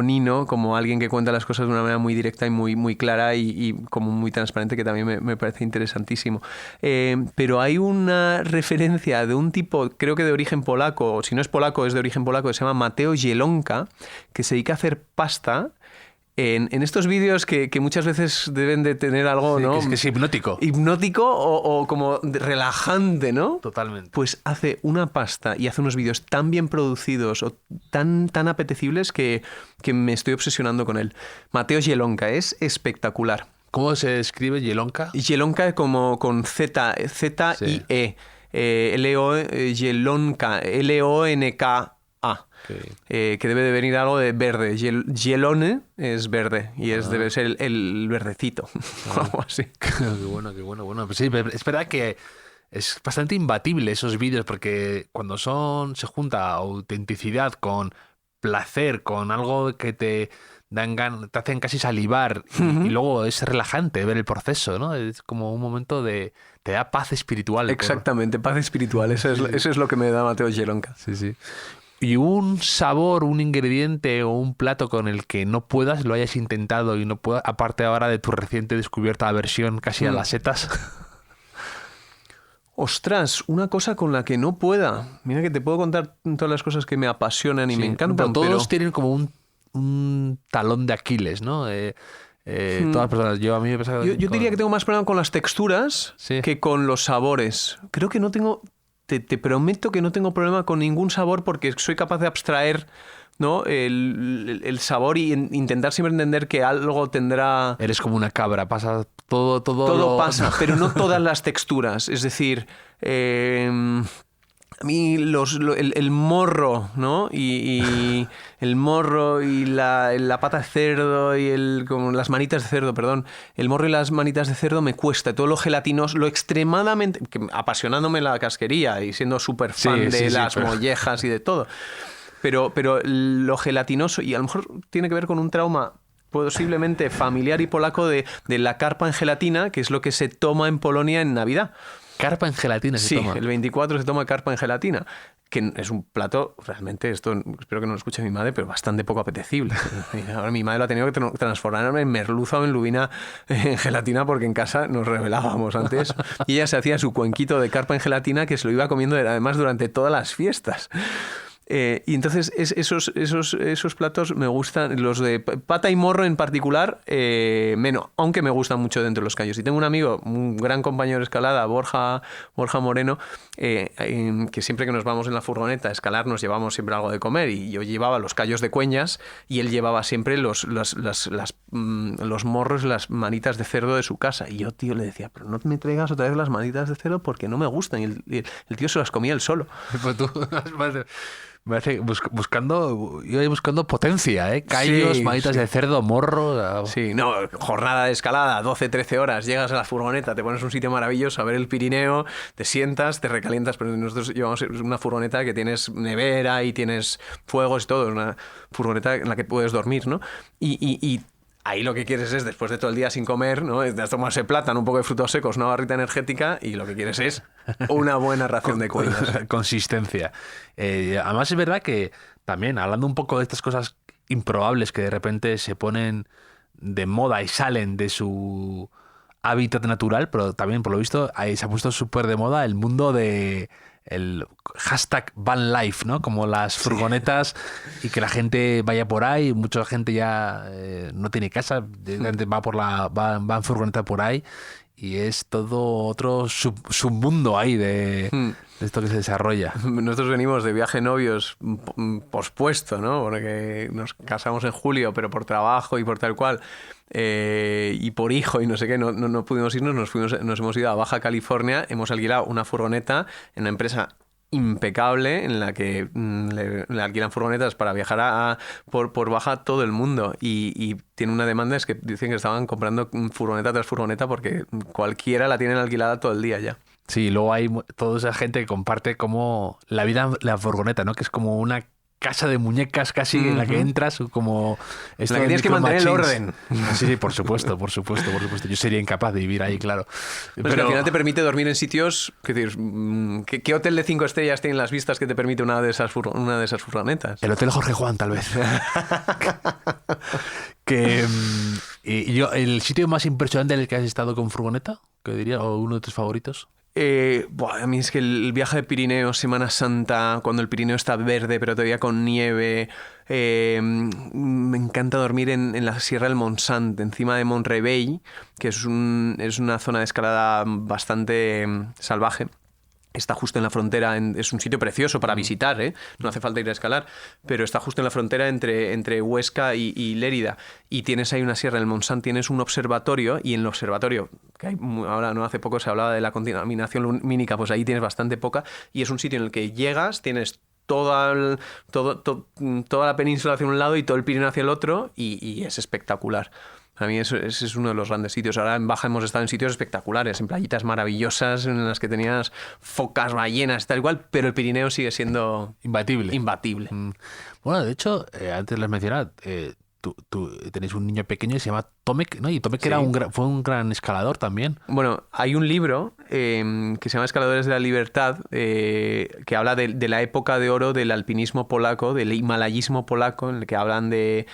Nino, como alguien que cuenta las cosas de una manera muy directa y muy clara y como muy transparente, que también me parece interesantísimo. Pero hay una referencia de un tipo, creo que de origen polaco, o si no es polaco, es de origen polaco, que se llama Mateo Zielonka, que se dedica a hacer pasta en estos vídeos que muchas veces deben de tener algo, Sí, ¿no? que es hipnótico. Hipnótico o como relajante, ¿no? Totalmente. Pues hace una pasta y hace unos vídeos tan bien producidos o tan apetecibles que me estoy obsesionando con él. Mateo Jelonka es espectacular. ¿Cómo se escribe Jelonka? Jelonka como con Z-I-E. Jelonka, L-O-N-K-A. Okay. Que debe de venir algo de verde. Jelone es verde y debe ser el verdecito. Algo así. Qué bueno, qué bueno. Bueno, pues sí, es verdad que es bastante imbatible esos vídeos porque cuando se junta autenticidad con placer, con algo que te te hacen casi salivar y luego es relajante ver el proceso, ¿no? Es como un momento te da paz espiritual. Exactamente, paz espiritual. Eso es lo que me da Mateo Jelonka. Sí, sí. Y un sabor, un ingrediente o un plato con el que no puedas, lo hayas intentado y no puedas, aparte ahora de tu reciente descubierta aversión casi a las setas. Ostras, una cosa con la que no pueda. Mira que te puedo contar todas las cosas que me apasionan y me encantan, pero todos tienen como un talón de Aquiles, ¿no? Todas las personas. A mí me pasa yo diría que tengo más problema con las texturas que con los sabores. Creo que no tengo... Te prometo que no tengo problema con ningún sabor porque soy capaz de abstraer, ¿no? el sabor y intentar siempre entender que algo tendrá... Eres como una cabra, pasa todo... Todo pasa, pero no todas las texturas. Es decir, a mí el morro, ¿no? Y el morro y la pata de cerdo y como las manitas de cerdo, perdón. El morro y las manitas de cerdo me cuesta. Todo lo gelatinoso, lo extremadamente... apasionándome la casquería y siendo súper fan de las mollejas y de todo. Pero lo gelatinoso, y a lo mejor tiene que ver con un trauma posiblemente familiar y polaco de la carpa en gelatina, que es lo que se toma en Polonia en Navidad. Carpa en gelatina se toma. Sí, el 24 se toma carpa en gelatina, que es un plato, realmente, esto espero que no lo escuche mi madre, pero bastante poco apetecible. Ahora mi madre lo ha tenido que transformar en merluza o en lubina en gelatina porque en casa nos rebelábamos antes y ella se hacía su cuenquito de carpa en gelatina que se lo iba comiendo además durante todas las fiestas. Y entonces esos platos me gustan, los de pata y morro en particular, menos, aunque me gustan mucho dentro de los callos. Y tengo un amigo, un gran compañero de escalada, Borja Moreno, que siempre que nos vamos en la furgoneta a escalar nos llevamos siempre algo de comer y yo llevaba los callos de Cueñas y él llevaba siempre los morros, las manitas de cerdo de su casa. Y yo, tío, le decía, pero no me traigas otra vez las manitas de cerdo porque no me gustan. Y el tío se las comía él solo. Pues tú... buscando potencia, ¿eh? Callos, manitas de cerdo, morro... Sí, no, jornada de escalada, 12-13 horas, llegas a la furgoneta, te pones un sitio maravilloso a ver el Pirineo, te sientas, te recalientas, pero nosotros llevamos una furgoneta que tienes nevera y tienes fuegos y todo, es una furgoneta en la que puedes dormir, ¿no? Y ahí lo que quieres es, después de todo el día sin comer, ¿no? Es tomarse plátano, un poco de frutos secos, una barrita energética y lo que quieres es una buena ración de cuellas. Consistencia. Además es verdad que también, hablando un poco de estas cosas improbables que de repente se ponen de moda y salen de su hábitat natural, pero también, por lo visto, ahí se ha puesto súper de moda el mundo de... el hashtag van life, ¿no? Como las furgonetas y que la gente vaya por ahí, mucha gente ya no tiene casa, va en furgoneta por ahí y es todo otro submundo ahí de esto que se desarrolla. Nosotros venimos de viaje novios pospuesto, ¿no? Porque nos casamos en julio, pero por trabajo y por tal cual, y por hijo y no sé qué, no pudimos irnos, nos hemos ido a Baja California, hemos alquilado una furgoneta en una empresa impecable en la que le alquilan furgonetas para viajar por Baja todo el mundo y tiene una demanda, es que dicen que estaban comprando furgoneta tras furgoneta porque cualquiera la tienen alquilada todo el día ya. Sí, luego hay toda esa gente que comparte como la vida en la furgoneta, ¿no? Que es como una casa de muñecas casi en la que entras, como... En la que tienes que mantener el orden. Sí, por supuesto. Yo sería incapaz de vivir ahí, claro. Pero al final te permite dormir en sitios... ¿Qué hotel de 5 estrellas tienen las vistas que te permite una de esas furgonetas? El Hotel Jorge Juan, tal vez. El sitio más impresionante en el que has estado con furgoneta, que diría, o uno de tus favoritos... A mí es que el viaje de Pirineos, Semana Santa, cuando el Pirineo está verde pero todavía con nieve. Me encanta dormir en la Sierra del Montsant, encima de Mont-Rebei, que es una zona de escalada bastante salvaje. Está justo en la frontera, es un sitio precioso para visitar, ¿eh? No hace falta ir a escalar, pero está justo en la frontera entre Huesca y Lérida. Y tienes ahí una sierra, en el Montsant tienes un observatorio, y en el observatorio, que ahora no hace poco se hablaba de la contaminación lumínica, pues ahí tienes bastante poca, y es un sitio en el que llegas, tienes toda la península hacia un lado y todo el Pirineo hacia el otro, y es espectacular. A mí ese es uno de los grandes sitios. Ahora en Baja hemos estado en sitios espectaculares, en playitas maravillosas en las que tenías focas, ballenas, tal igual, pero el Pirineo sigue siendo imbatible. Bueno, de hecho, antes les mencionaba, tú tenéis un niño pequeño y se llama Tomek, ¿no? Y Tomek Sí. fue un gran escalador también. Bueno, hay un libro que se llama Escaladores de la Libertad, que habla de la época de oro del alpinismo polaco, del himalayismo polaco, en el que hablan de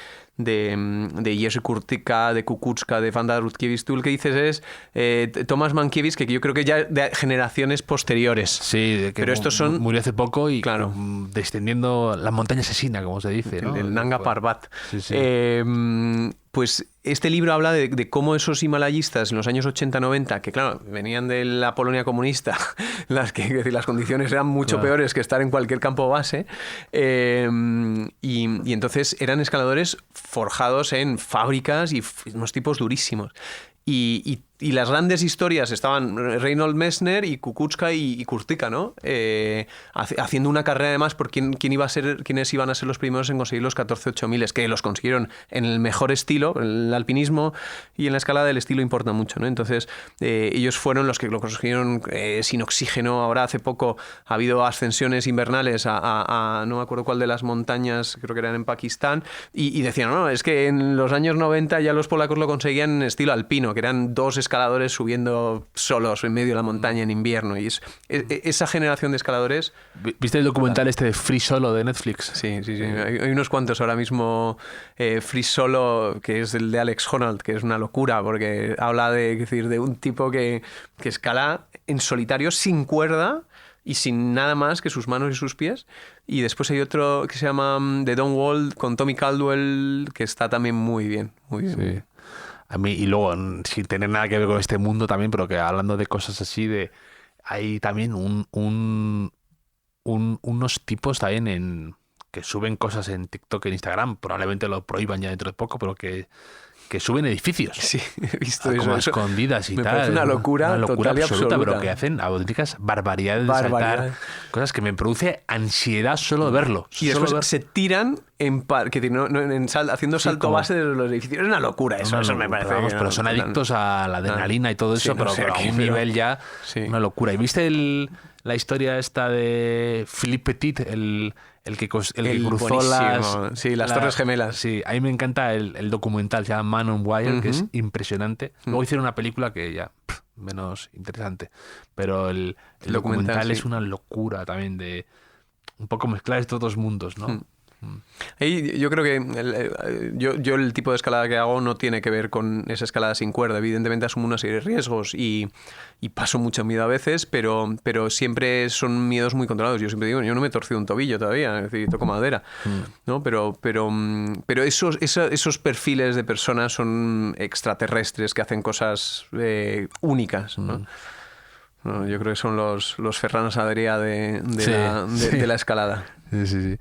Jerzy Kurtyka, de Kukuczka, de Wanda Rutkiewicz. Tú lo que dices es Tomasz Mankiewicz, que yo creo que ya de generaciones posteriores. Sí, de que Pero estos son... murió hace poco y Claro. descendiendo la montaña asesina, como se dice, ¿no? El Nanga Parbat. Sí, sí. Pues este libro habla de cómo esos himalayistas en los años 80-90, que claro, venían de la Polonia comunista, las condiciones eran mucho Claro. peores que estar en cualquier campo base, y entonces eran escaladores forjados en fábricas y unos tipos durísimos. Y las grandes historias estaban Reinhold Messner y Kukuczka y Kurtyka, ¿no? Haciendo una carrera además por quiénes iban a ser los primeros en conseguir los 14.8000, que los consiguieron en el mejor estilo. El alpinismo y en la escalada el estilo importa mucho, ¿no? Entonces ellos fueron los que lo consiguieron sin oxígeno. Ahora hace poco ha habido ascensiones invernales a no me acuerdo cuál de las montañas, creo que eran en Pakistán, y decían, no, es que en los años 90 ya los polacos lo conseguían en estilo alpino, que eran dos escaladores subiendo solos en medio de la montaña en invierno, y esa generación de escaladores. ¿Viste el documental este de Free Solo de Netflix? Sí. Hay unos cuantos ahora mismo. Free Solo, que es el de Alex Honnold, que es una locura porque habla de un tipo que escala en solitario sin cuerda y sin nada más que sus manos y sus pies. Y después hay otro que se llama The Don't Wall con Tommy Caldwell, que está también muy bien. Sí. A mí, y luego, sin tener nada que ver con este mundo también, pero que hablando de cosas así, hay también unos tipos también que suben cosas en TikTok, en Instagram, probablemente lo prohíban ya dentro de poco, pero que suben edificios. Sí, he visto Como eso. escondidas y Me tal. parece una locura total y absoluta, pero absoluta. que hacen auténticas barbaridades de saltar. Cosas que me produce ansiedad solo de verlo. Y después se tiran haciendo salto como- base de los edificios. Es una locura eso, eso me parece. Pero, vamos, pero son adictos a la adrenalina y todo Sí, eso, no sé pero a qué, un pero- nivel ya Sí. una locura. ¿Y viste la historia esta de Philippe Petit, el que cruzó buenísimo. Sí, las Torres Gemelas. Sí, a mí me encanta el documental, se llama Man on Wire, que es impresionante. Luego hicieron una película que ya menos interesante, pero el documental sí. es una locura también de un poco mezclar estos dos mundos, ¿no? Ahí yo creo que yo el tipo de escalada que hago no tiene que ver con esa escalada sin cuerda. Evidentemente asumo una serie de riesgos y paso mucho miedo a veces, pero siempre son miedos muy controlados. Yo siempre digo, yo no me he torcido un tobillo todavía, es decir, toco madera, ¿no? Pero esos perfiles de personas son extraterrestres que hacen cosas únicas, ¿no? No, yo creo que son los Ferran Adrià de la escalada. Sí.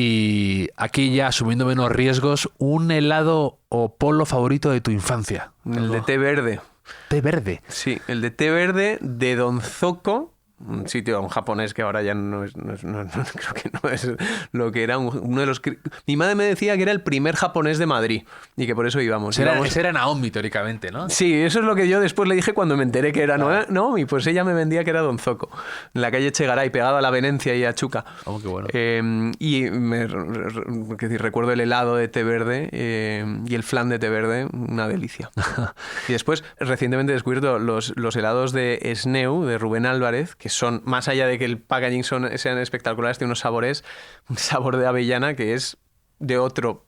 Y aquí ya, asumiendo menos riesgos, un helado o polo favorito de tu infancia. El de té verde. Té verde. Sí, el de té verde de Don Zoco, un sitio, un japonés que ahora ya no creo que no es lo que era uno de los... Mi madre me decía que era el primer japonés de Madrid y que por eso íbamos. Ese era Naomi, teóricamente, ¿no? Sí, eso es lo que yo después le dije cuando me enteré que era Naomi, pues ella me vendía que era Don Zoco, en la calle Echegaray, pegado a la Venencia y a Chuca. Oh, qué bueno. Y recuerdo el helado de té verde y el flan de té verde, una delicia. Y después, recientemente he descubierto los helados de Sneu, de Rubén Álvarez, que son, más allá de que el packaging sean espectaculares, tienen unos sabores, un sabor de avellana que es de otro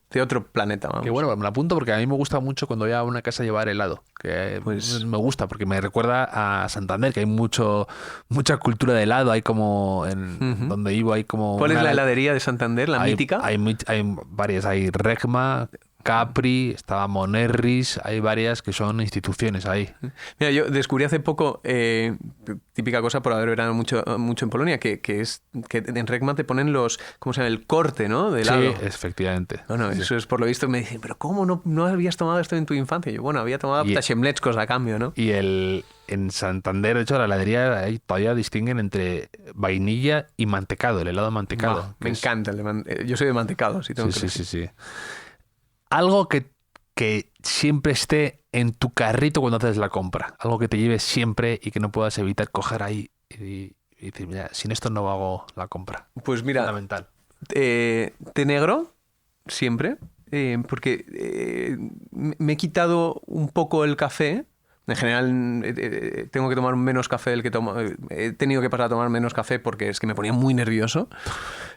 planeta, vamos. Que bueno, me lo apunto porque a mí me gusta mucho cuando voy a una casa a llevar helado. Que Pues- me gusta porque me recuerda a Santander, que hay mucha cultura de helado. Hay como, Ujú. donde vivo hay como... ¿Cuál es una- la heladería de Santander, la hay, mítica? Hay varias, hay Regma, Capri, estaba Monerris, hay varias que son instituciones ahí. Mira, yo descubrí hace poco, típica cosa por haber verano mucho en Polonia, que es que en Regma te ponen ¿cómo se llama? El corte, ¿no? De helado. Sí, efectivamente. Bueno, Sí. eso es por lo visto. Me dicen, ¿pero cómo no habías tomado esto en tu infancia? Yo, bueno, había tomado Y- ptaszemleczkos a cambio, ¿no? Y en Santander, de hecho, la heladería ahí todavía distinguen entre vainilla y mantecado, el helado mantecado. Buah, que me es- encanta. Yo soy de mantecado, si tengo Sí, que sí, sí, decir. sí. Algo que siempre esté en tu carrito cuando haces la compra. Algo que te lleves siempre y que no puedas evitar coger ahí y decir, mira, sin esto no hago la compra. Pues mira, Fundamental. té negro, siempre, porque me he quitado un poco el café. En general, tengo que tomar menos café del que tomo. He tenido que pasar a tomar menos café porque es que me ponía muy nervioso.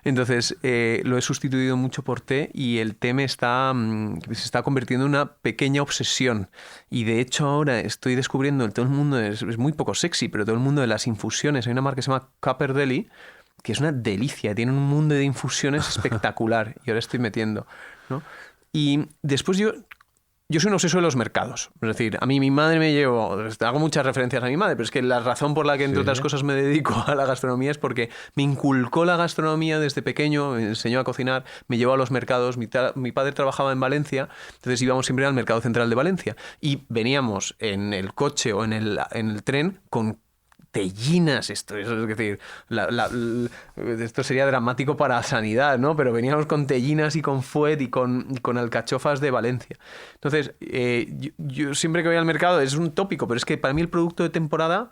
Entonces, lo he sustituido mucho por té y el té se está convirtiendo en una pequeña obsesión. Y de hecho, ahora estoy descubriendo, todo el mundo es muy poco sexy, pero todo el mundo de las infusiones. Hay una marca que se llama Copper Deli, que es una delicia, tiene un mundo de infusiones espectacular y ahora estoy metiendo, ¿no? Y después yo soy un obseso de los mercados, es decir, a mí mi madre me llevó, hago muchas referencias a mi madre, pero es que la razón por la que entre Sí. otras cosas me dedico a la gastronomía es porque me inculcó la gastronomía desde pequeño, me enseñó a cocinar, me llevó a los mercados, mi padre trabajaba en Valencia, entonces íbamos siempre al Mercado Central de Valencia y veníamos en el coche o en el tren con tellinas, esto es decir, esto sería dramático para sanidad, ¿no? Pero veníamos con tellinas y con fuet y con alcachofas de Valencia. Entonces, yo siempre que voy al mercado es un tópico, pero es que para mí el producto de temporada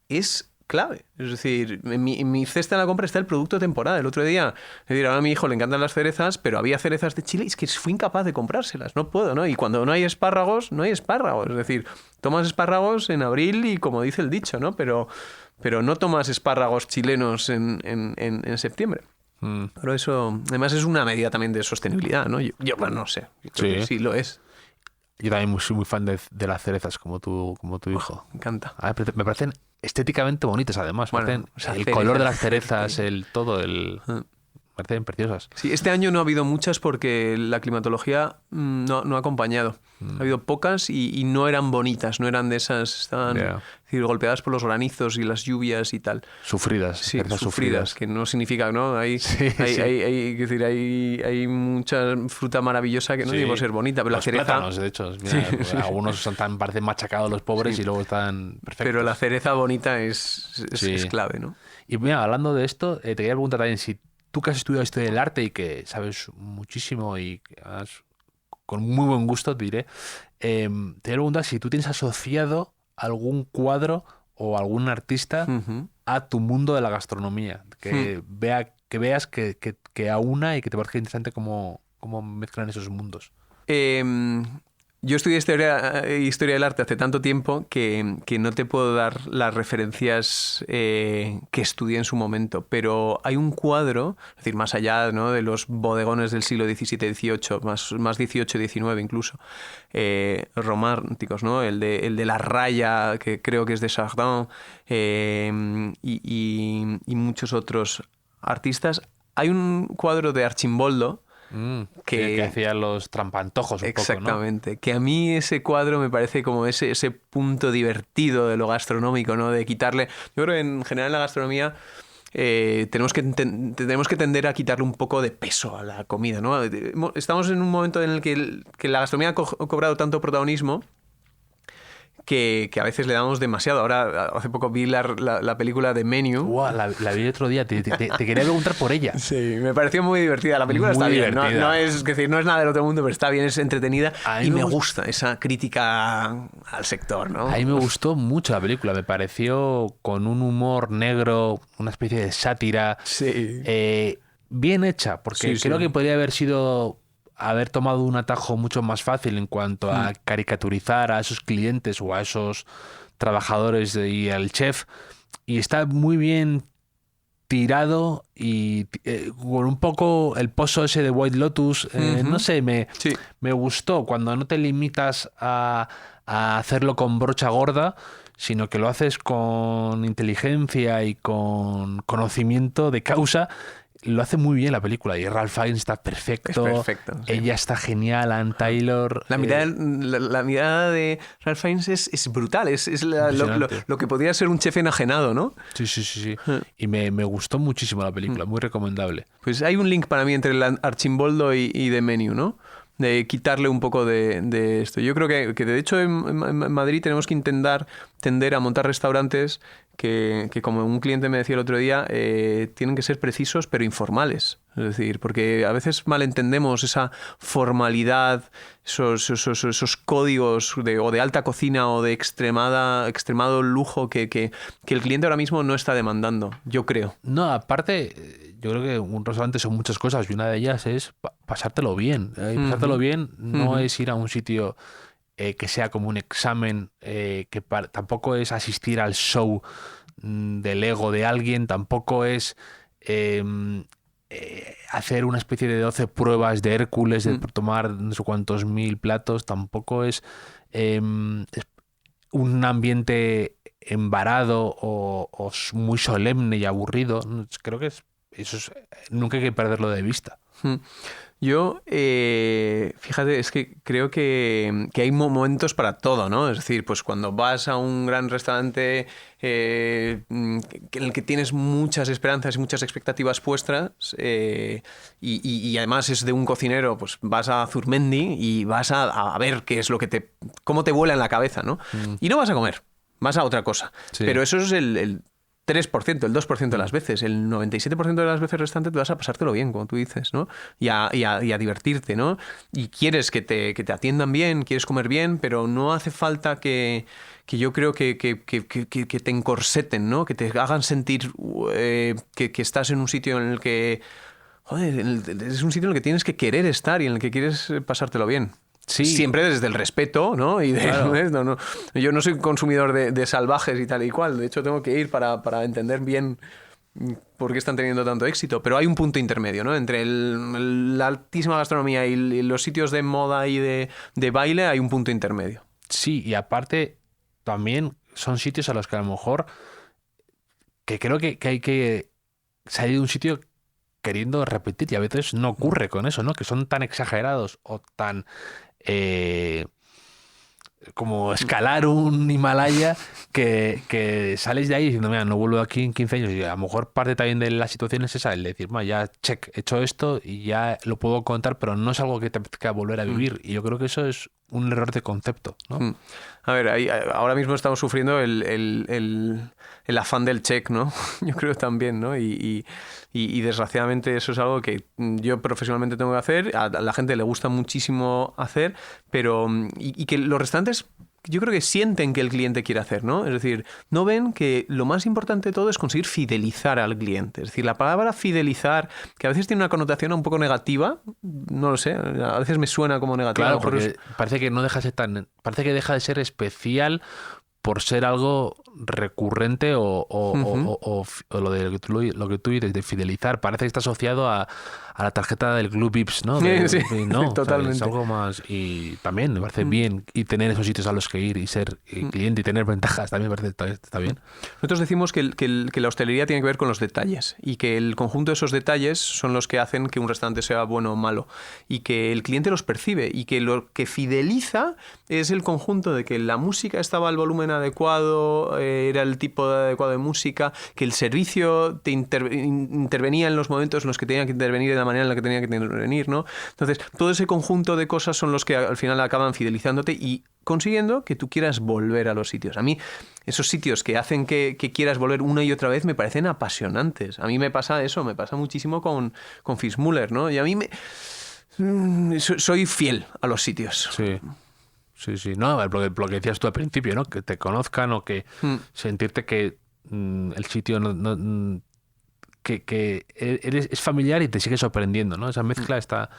es clave. Es decir, en mi cesta de la compra está el producto de temporada. El otro día, es decir, ahora a mi hijo le encantan las cerezas, pero había cerezas de Chile y es que fui incapaz de comprárselas. No puedo, ¿no? Y cuando no hay espárragos, no hay espárragos. Es decir, tomas espárragos en abril y como dice el dicho, ¿no? Pero no tomas espárragos chilenos en septiembre. Pero eso, además, es una medida también de sostenibilidad, ¿no? Yo bueno, no sé. Yo creo que sí lo es. Yo también soy muy fan de las cerezas, como tu hijo. Me encanta. A ver, me parecen estéticamente bonitas, además. Bueno, Parecen o sea, el cereza. color de las cerezas, me parecen preciosas. Sí, este año no ha habido muchas porque la climatología no ha acompañado. Ha habido pocas y no eran bonitas, no eran de esas, estaban Ya. es decir, golpeadas por los granizos y las lluvias y tal. Sufridas. Sí, cerezas sufridas, que no significa, ¿no? Hay mucha fruta maravillosa que no Sí. tiene por ser bonita, pero Los la cereza... plátanos, de hecho. Mira, Sí. Algunos parecen machacados los pobres y luego están perfectos. Pero la cereza bonita es Sí. clave, ¿no? Y mira, hablando de esto, te quería preguntar también si tú que has estudiado historia del arte y que sabes muchísimo y que con muy buen gusto, te diré, te quería preguntar si tú tienes asociado algún cuadro o algún artista Ujú. a tu mundo de la gastronomía, que veas que aúna y que te parezca interesante cómo mezclan esos mundos. Yo estudié historia del arte hace tanto tiempo que no te puedo dar las referencias que estudié en su momento, pero hay un cuadro, es decir, más allá, ¿no?, de los bodegones del siglo XVII-XVIII, más XVIII-XIX incluso, románticos, ¿no? El de la raya, que creo que es de Chardin, y muchos otros artistas. Hay un cuadro de Archimboldo, Que hacía los trampantojos un exactamente, que a mí ese cuadro me parece como ese punto divertido de lo gastronómico, ¿no? De quitarle... Yo creo que en general en la gastronomía tenemos que tender a quitarle un poco de peso a la comida, ¿no? Estamos en un momento en el que la gastronomía ha cobrado tanto protagonismo que a veces le damos demasiado. Ahora, hace poco vi la película de Menu. Guau, la vi otro día, te quería preguntar por ella. Sí, me pareció muy divertida. La película Muy está bien, divertida. no es decir, no es nada del otro mundo, pero está bien, es entretenida A mí y me me gusta- gusta esa crítica al sector, ¿no? A mí me gustó mucho la película, me pareció con un humor negro, una especie de sátira, Sí. bien hecha, porque Sí, creo sí. que podría haber tomado un atajo mucho más fácil en cuanto a caricaturizar a esos clientes o a esos trabajadores y al chef, y está muy bien tirado y con un poco el pozo ese de White Lotus, no sé, me gustó cuando no te limitas a hacerlo con brocha gorda, sino que lo haces con inteligencia y con conocimiento de causa. Lo hace muy bien la película y Ralph Fiennes está perfecto. Es perfecto, sí. Ella está genial, Ann Taylor. La mirada de Ralph Fiennes es brutal, es lo que podría ser un chef enajenado, ¿no? Sí. Y me gustó muchísimo la película, muy recomendable. Pues hay un link para mí entre el Archimboldo y The Menu, ¿no? De quitarle un poco de esto. Yo creo que de hecho en Madrid tenemos que tender a montar restaurantes que como un cliente me decía el otro día, tienen que ser precisos pero informales. Es decir, porque a veces malentendemos esa formalidad, esos códigos o de alta cocina o de extremado lujo que el cliente ahora mismo no está demandando, yo creo. No, aparte, yo creo que un restaurante son muchas cosas y una de ellas es pasártelo bien. Pasártelo bien no es ir a un sitio que sea como un examen, tampoco es asistir al show del ego de alguien, tampoco es hacer una especie de 12 pruebas de Hércules, de tomar no sé cuántos mil platos, tampoco es un ambiente embarado o muy solemne y aburrido. Creo que nunca hay que perderlo de vista. Yo, fíjate, es que creo que hay momentos para todo, ¿no? Es decir, pues cuando vas a un gran restaurante en el que tienes muchas esperanzas y muchas expectativas puestas y además es de un cocinero, pues vas a Zurmendi y vas a ver qué es lo que cómo te vuela en la cabeza, ¿no? Y no vas a comer, vas a otra cosa. Sí. Pero eso es el 3%, el 2% de las veces. El 97% de las veces restantes te vas a pasártelo bien, como tú dices, ¿no? Y a divertirte, ¿no? Y quieres que te atiendan bien, quieres comer bien, pero no hace falta que yo creo que te encorseten, ¿no? Que te hagan sentir que estás en un sitio en el que... Joder, es un sitio en el que tienes que querer estar y en el que quieres pasártelo bien. Sí. Siempre desde el respeto, ¿no? Y claro. No, yo no soy consumidor de salvajes y tal y cual. De hecho, tengo que ir para entender bien por qué están teniendo tanto éxito. Pero hay un punto intermedio, ¿no? Entre la altísima gastronomía y los sitios de moda y de baile hay un punto intermedio. Sí, y aparte también son sitios a los que a lo mejor que creo que hay que salir de un sitio queriendo repetir y a veces no ocurre con eso, ¿no? Que son tan exagerados o tan... como escalar un Himalaya que sales de ahí diciendo, mira, no vuelvo aquí en 15 años. Y a lo mejor parte también de la situación es esa, el decir, ya check, he hecho esto y ya lo puedo contar, pero no es algo que te apetezca volver a vivir. Y yo creo que eso es un error de concepto, ¿no? A ver, ahora mismo estamos sufriendo el afán del check, ¿no? Yo creo también, ¿no? Y desgraciadamente eso es algo que yo profesionalmente tengo que hacer, a la gente le gusta muchísimo hacer, pero y que los restaurantes yo creo que sienten que el cliente quiere hacer, ¿no? Es decir, no ven que lo más importante de todo es conseguir fidelizar al cliente. Es decir, la palabra fidelizar, que a veces tiene una connotación un poco negativa, no lo sé, a veces me suena como negativa. Claro, porque parece que no deja de ser parece que deja de ser especial por ser algo recurrente o lo que tú dices de fidelizar. Parece que está asociado a la tarjeta del Club Vips, ¿no? Sí, no, totalmente. Es algo más. Y también me parece bien y tener esos sitios a los que ir y ser cliente y tener ventajas también me parece está bien. Nosotros decimos que la hostelería tiene que ver con los detalles y que el conjunto de esos detalles son los que hacen que un restaurante sea bueno o malo y que el cliente los percibe y que lo que fideliza es el conjunto de que la música estaba al volumen adecuado, era el tipo adecuado de música, que el servicio te intervenía en los momentos en los que tenía que intervenir, de la manera en la que tenía que intervenir, ¿no? Entonces, todo ese conjunto de cosas son los que al final acaban fidelizándote y consiguiendo que tú quieras volver a los sitios. A mí, esos sitios que hacen que quieras volver una y otra vez me parecen apasionantes. A mí me pasa eso, me pasa muchísimo con Fitzmüller, ¿no? Y a mí soy fiel a los sitios. Sí. Sí. No, lo que decías tú al principio, ¿no? Que te conozcan o que sentirte que el sitio que es familiar y te sigue sorprendiendo, ¿no? Esa mezcla está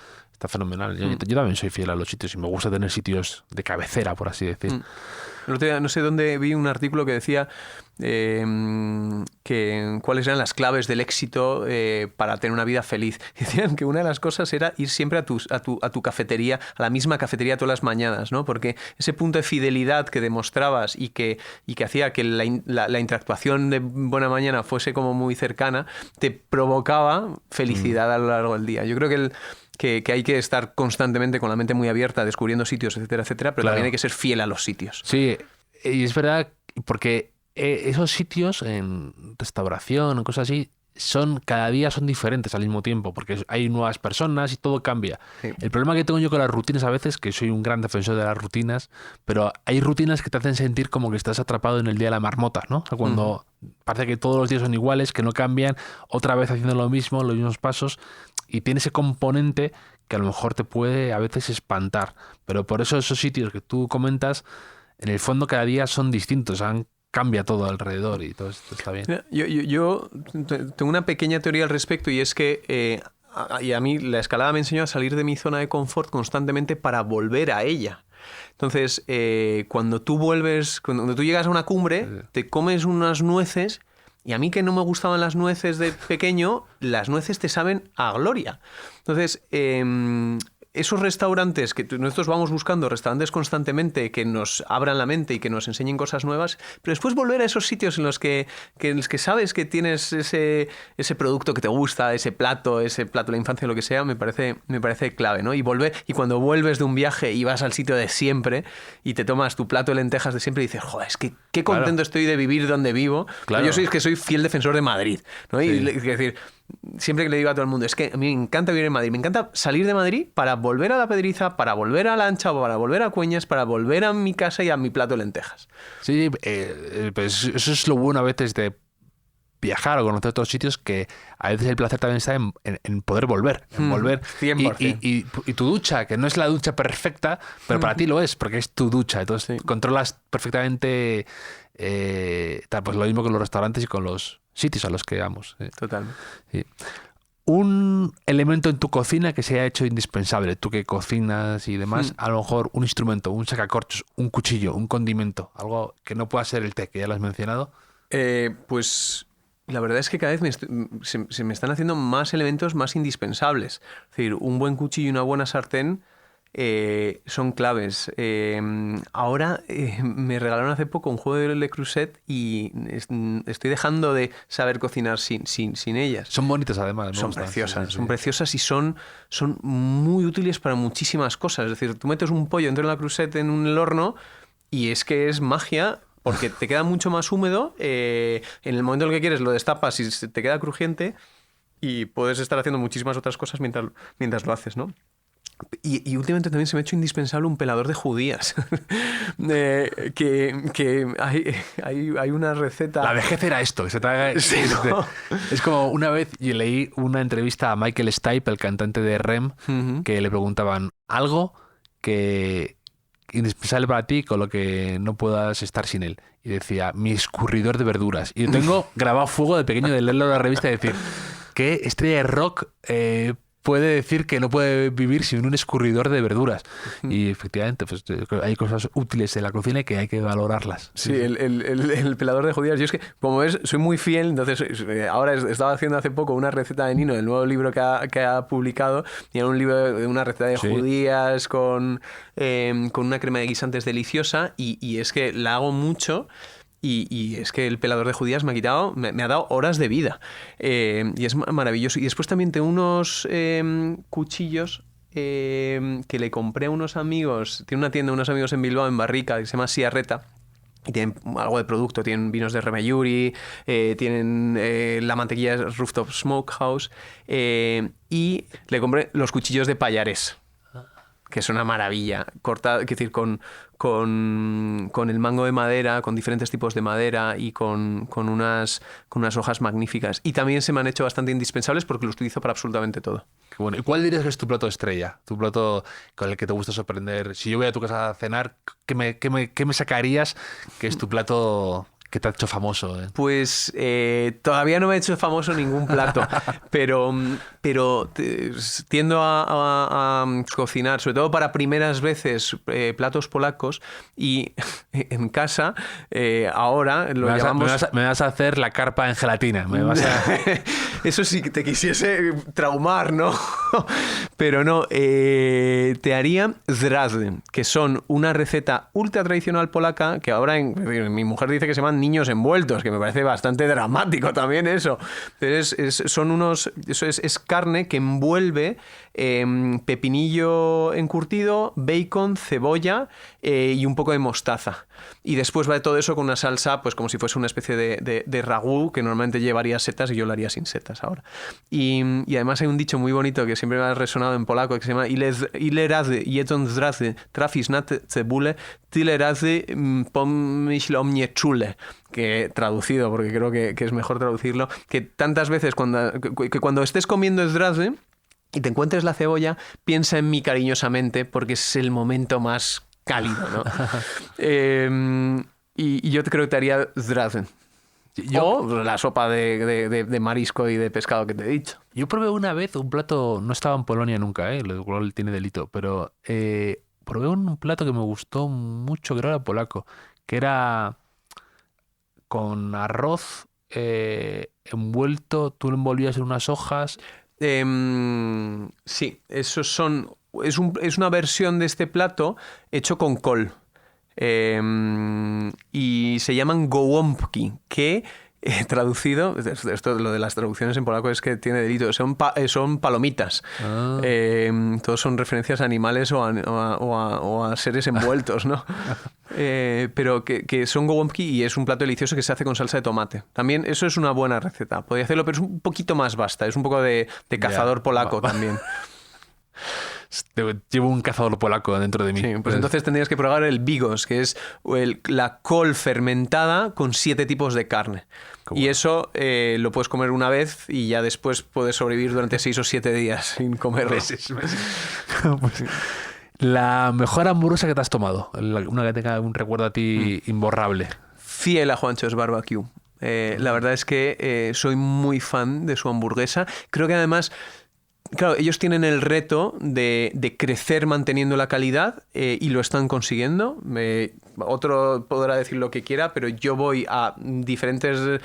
fenomenal. Yo también soy fiel a los sitios y me gusta tener sitios de cabecera, por así decir. El otro día, no sé dónde vi un artículo que decía que cuáles eran las claves del éxito para tener una vida feliz. Decían que una de las cosas era ir siempre a tu cafetería, a la misma cafetería todas las mañanas, ¿no? Porque ese punto de fidelidad que demostrabas y que hacía que la interactuación de buena mañana fuese como muy cercana, te provocaba felicidad a lo largo del día. Yo creo que hay que estar constantemente con la mente muy abierta, descubriendo sitios, etcétera, etcétera, pero también hay que ser fiel a los sitios. Sí, y es verdad, porque esos sitios en restauración o cosas así cada día son diferentes al mismo tiempo, porque hay nuevas personas y todo cambia. Sí. El problema que tengo yo con las rutinas a veces, que soy un gran defensor de las rutinas, pero hay rutinas que te hacen sentir como que estás atrapado en el día de la marmota, ¿no? O sea, cuando parece que todos los días son iguales, que no cambian, otra vez haciendo lo mismo, los mismos pasos, y tiene ese componente que a lo mejor te puede a veces espantar. Pero por eso esos sitios que tú comentas, en el fondo cada día son distintos, cambia todo alrededor y todo esto está bien. Yo tengo una pequeña teoría al respecto, y es que y a mí la escalada me enseñó a salir de mi zona de confort constantemente para volver a ella. Entonces, cuando tú llegas a una cumbre, te comes unas nueces, y a mí, que no me gustaban las nueces de pequeño, las nueces te saben a gloria. Entonces, esos restaurantes que nosotros vamos buscando, restaurantes constantemente que nos abran la mente y que nos enseñen cosas nuevas, pero después volver a esos sitios en los que sabes que tienes ese producto que te gusta, ese plato de la infancia, lo que sea, me parece clave, ¿no? Y cuando vuelves de un viaje y vas al sitio de siempre y te tomas tu plato de lentejas de siempre y dices, joder, es que qué contento estoy de vivir donde vivo. Claro. Yo soy fiel defensor de Madrid, ¿no? Sí. Y es decir, siempre que le digo a todo el mundo, es que a mí me encanta vivir en Madrid, me encanta salir de Madrid para volver a La Pedriza, para volver a La Ancha, para volver a Cueñas, para volver a mi casa y a mi plato de lentejas. Sí, pues eso es lo bueno a veces de viajar o conocer otros sitios, que a veces el placer también está en poder volver, en volver. 100%. Y tu ducha, que no es la ducha perfecta, pero para ti lo es, porque es tu ducha. Entonces controlas perfectamente pues lo mismo con los restaurantes y con los sitios a los que vamos. Totalmente. Sí. Un elemento en tu cocina que se haya hecho indispensable, tú que cocinas y demás, a lo mejor un instrumento, un sacacorchos, un cuchillo, un condimento, algo que no pueda ser el té, que ya lo has mencionado. Pues la verdad es que cada vez se me están haciendo más elementos más indispensables. Es decir, un buen cuchillo y una buena sartén son claves. Ahora me regalaron hace poco un juego de Le Creuset y estoy dejando de saber cocinar sin ellas. Son bonitas además. Son preciosas, son preciosas y son muy útiles para muchísimas cosas. Es decir, tú metes un pollo dentro de la Creuset en el horno y es que es magia, porque te queda mucho más húmedo. En el momento en el que quieres lo destapas y te queda crujiente, y puedes estar haciendo muchísimas otras cosas mientras lo haces, ¿no? Y últimamente también se me ha hecho indispensable un pelador de judías. Que hay una receta... La vejez era esto. Sí, ¿no? Es como una vez yo leí una entrevista a Michael Stipe, el cantante de REM, que le preguntaban algo que indispensable para ti, con lo que no puedas estar sin él. Y decía, mi escurridor de verduras. Y yo tengo grabado a fuego de pequeño de leerlo en la revista y decir, ¿qué estrella de rock puede decir que no puede vivir sin un escurridor de verduras? Y efectivamente, pues hay cosas útiles en la cocina que hay que valorarlas. Sí, el pelador de judías. Yo es que, como ves, soy muy fiel. Entonces, ahora estaba haciendo hace poco una receta de Nino, el nuevo libro que ha publicado, y era un libro de una receta de judías con una crema de guisantes deliciosa, y es que la hago mucho. Y es que el pelador de judías me ha dado horas de vida. Y es maravilloso. Y después también tengo unos cuchillos que le compré a unos amigos. Tiene una tienda, unos amigos en Bilbao, en Barrica, que se llama Siarreta. Y tienen algo de producto. Tienen vinos de Remeyuri, tienen la mantequilla Rooftop Smokehouse. Y le compré los cuchillos de Pallares, que es una maravilla. Cortado, es decir, con el mango de madera, con diferentes tipos de madera y con unas hojas magníficas. Y también se me han hecho bastante indispensables porque los utilizo para absolutamente todo. Qué bueno. ¿Y cuál dirías que es tu plato estrella? Tu plato con el que te gusta sorprender. Si yo voy a tu casa a cenar, ¿qué me sacarías que es tu plato que te ha hecho famoso? Pues todavía no me he hecho famoso ningún plato, pero tiendo a cocinar, sobre todo para primeras veces, platos polacos, y en casa ahora lo llamamos... Me vas a hacer la carpa en gelatina. Eso sí que te quisiese traumar, ¿no? Pero no, te haría zdrazy, que son una receta ultra tradicional polaca que ahora mi mujer dice que se llaman niños envueltos, que me parece bastante dramático también eso. Pero es carne que envuelve pepinillo encurtido, bacon, cebolla y un poco de mostaza. Y después va de todo eso con una salsa, pues como si fuese una especie de ragú, que normalmente llevaría setas y yo lo haría sin setas ahora. Y además hay un dicho muy bonito que siempre me ha resonado en polaco, que se llama ile razy jedząc zdrazy trafisz na cebulę, tyle razy pomyśl o mnie czule. Que traducido, porque creo que es mejor traducirlo, que tantas veces cuando estés comiendo zdrazy y te encuentres la cebolla, piensa en mí cariñosamente, porque es el momento más cálido, ¿no? Y yo creo que te haría zdrazy. O la sopa de marisco y de pescado que te he dicho. Yo probé una vez un plato, no estaba en Polonia nunca, lo cual tiene delito, pero probé un plato que me gustó mucho, que era polaco, que era con arroz envuelto, tú lo envolvías en unas hojas. Sí, es una versión de este plato hecho con col. Y se llaman gołąbki, que traducido, esto lo de las traducciones en polaco es que tiene delito, son palomitas. Todos son referencias a animales o a seres envueltos, ¿no? Pero que son gołąbki y es un plato delicioso que se hace con salsa de tomate. También eso es una buena receta. Podría hacerlo, pero es un poquito más vasta, es un poco de cazador polaco también. Llevo un cazador polaco dentro de mí. Sí, pues entonces tendrías que probar el bigos, que es la col fermentada con 7 tipos de carne. Y eso lo puedes comer una vez y ya después puedes sobrevivir durante 6 o 7 días sin comerlo. Pues, la mejor hamburguesa que te has tomado, una que tenga un recuerdo a ti imborrable. Fiel a Juancho's Barbecue. La verdad es que soy muy fan de su hamburguesa. Creo que además... Claro, ellos tienen el reto de crecer manteniendo la calidad y lo están consiguiendo. Otro podrá decir lo que quiera, pero yo voy a diferentes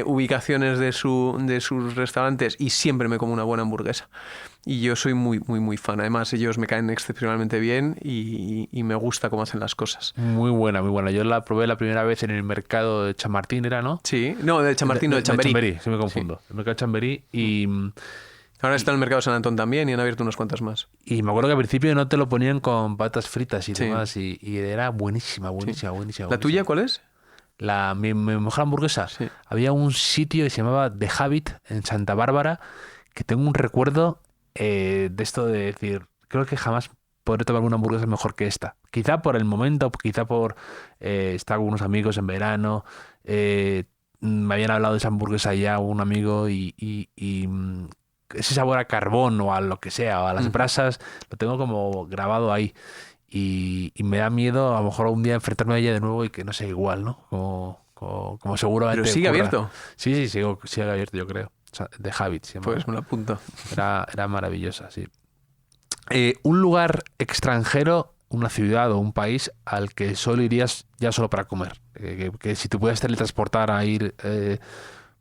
ubicaciones de sus restaurantes y siempre me como una buena hamburguesa. Y yo soy muy, muy, muy fan. Además, ellos me caen excepcionalmente bien y me gusta cómo hacen las cosas. Muy buena, muy buena. Yo la probé la primera vez en el mercado de Chamartín, ¿era, no? Sí, no, de Chamartín, no, de Chamberí. De Chamberí, sí me confundo. Sí. El mercado de Chamberí y... Ahora está en el mercado de San Antón también y han abierto unas cuantas más. Y me acuerdo que al principio no te lo ponían con patas fritas y demás. Y era buenísima. ¿La tuya cuál es? Mi mejor hamburguesa. Sí. Había un sitio que se llamaba The Habit en Santa Bárbara, que tengo un recuerdo de esto de decir, creo que jamás podré tomar una hamburguesa mejor que esta. Quizá por el momento, quizá por estar con unos amigos en verano. Me habían hablado de esa hamburguesa ya un amigo y ese sabor a carbón o a lo que sea, o a las brasas, lo tengo como grabado ahí. Y me da miedo a lo mejor un día enfrentarme a ella de nuevo y que no sea igual, ¿no? Como seguramente. ¿Pero sigue abierto? Sí, sigue abierto, yo creo. O sea, The Habit. Pues me lo apunto. Era maravillosa, sí. Un lugar extranjero, una ciudad o un país al que solo irías ya solo para comer. Que si tú pudieras teletransportar a ir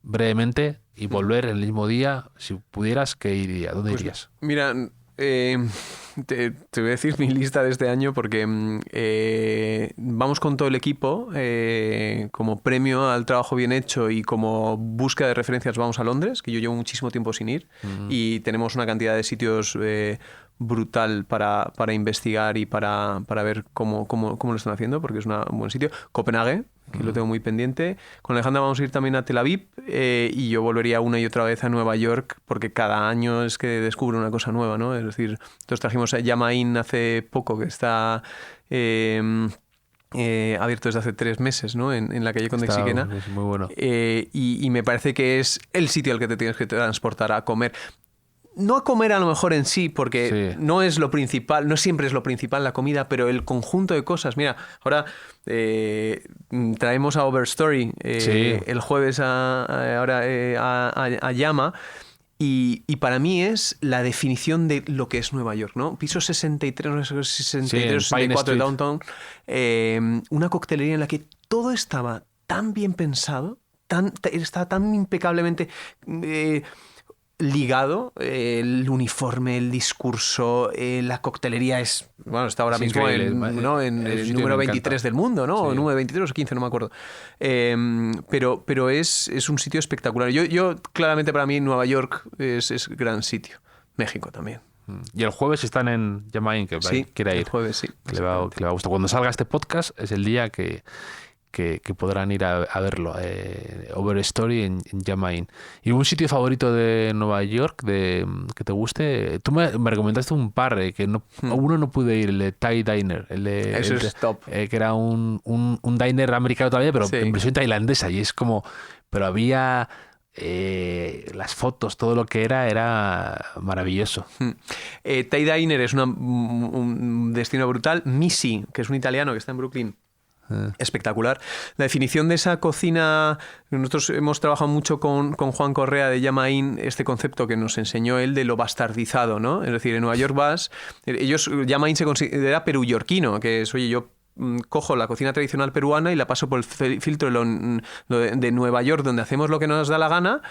brevemente y volver el mismo día, si pudieras, ¿qué irías? ¿Dónde irías? Mira, te voy a decir mi lista de este año porque vamos con todo el equipo como premio al trabajo bien hecho y como búsqueda de referencias vamos a Londres, que yo llevo muchísimo tiempo sin ir y tenemos una cantidad de sitios brutal para investigar y para ver cómo lo están haciendo, porque es un buen sitio. Copenhague, que lo tengo muy pendiente. Con Alejandra vamos a ir también a Tel Aviv y yo volvería una y otra vez a Nueva York porque cada año es que descubro una cosa nueva, ¿no? Es decir, nosotros trajimos a Yamain hace poco, que está abierto desde hace 3 meses, ¿no? En la calle Conde Xiquena. Es muy bueno. Y me parece que es el sitio al que te tienes que transportar a comer. no a comer a lo mejor en sí, porque Sí. no es lo principal, no siempre es lo principal la comida, pero el conjunto de cosas. Mira, ahora traemos a Overstory Sí. el jueves a Llama. Y para mí es la definición de lo que es Nueva York, ¿no? Piso 63, no sé, 63 Sí, en Pine 64 de Street. Downtown. Una coctelería en la que todo estaba tan bien pensado, estaba tan impecablemente ligado. El uniforme, el discurso, la coctelería es... Bueno, está ahora Es mismo increíble. ¿no? en Es un el sitio número que me 23 encanta. del mundo, ¿no? Sí. Número 23 o 15, no me acuerdo. Pero es un sitio espectacular. Yo claramente para mí Nueva York es gran sitio. México también. Y el jueves están en Llama Inn, que Sí, quiera el ir. jueves sí. Que le va a gustar. Cuando salga este podcast es el día que podrán ir a verlo. Overstory en Llama Inn. ¿Y un sitio favorito de Nueva York que te guste? Tú me recomendaste un par, que uno no pude ir, el de Thai Diner. Eso es top. Que era un diner americano todavía, pero Sí. en versión tailandesa. Y es como... Pero había... las fotos, todo lo que era maravilloso. Thai Diner es un destino brutal. Missy, que es un italiano que está en Brooklyn. Espectacular. La definición de esa cocina, nosotros hemos trabajado mucho con Juan Correa de Llama Inn, este concepto que nos enseñó él de lo bastardizado, ¿no? Es decir, en Nueva York Llama Inn se considera peruyorquino, que es, oye, yo cojo la cocina tradicional peruana y la paso por el filtro de Nueva York, donde hacemos lo que nos da la gana,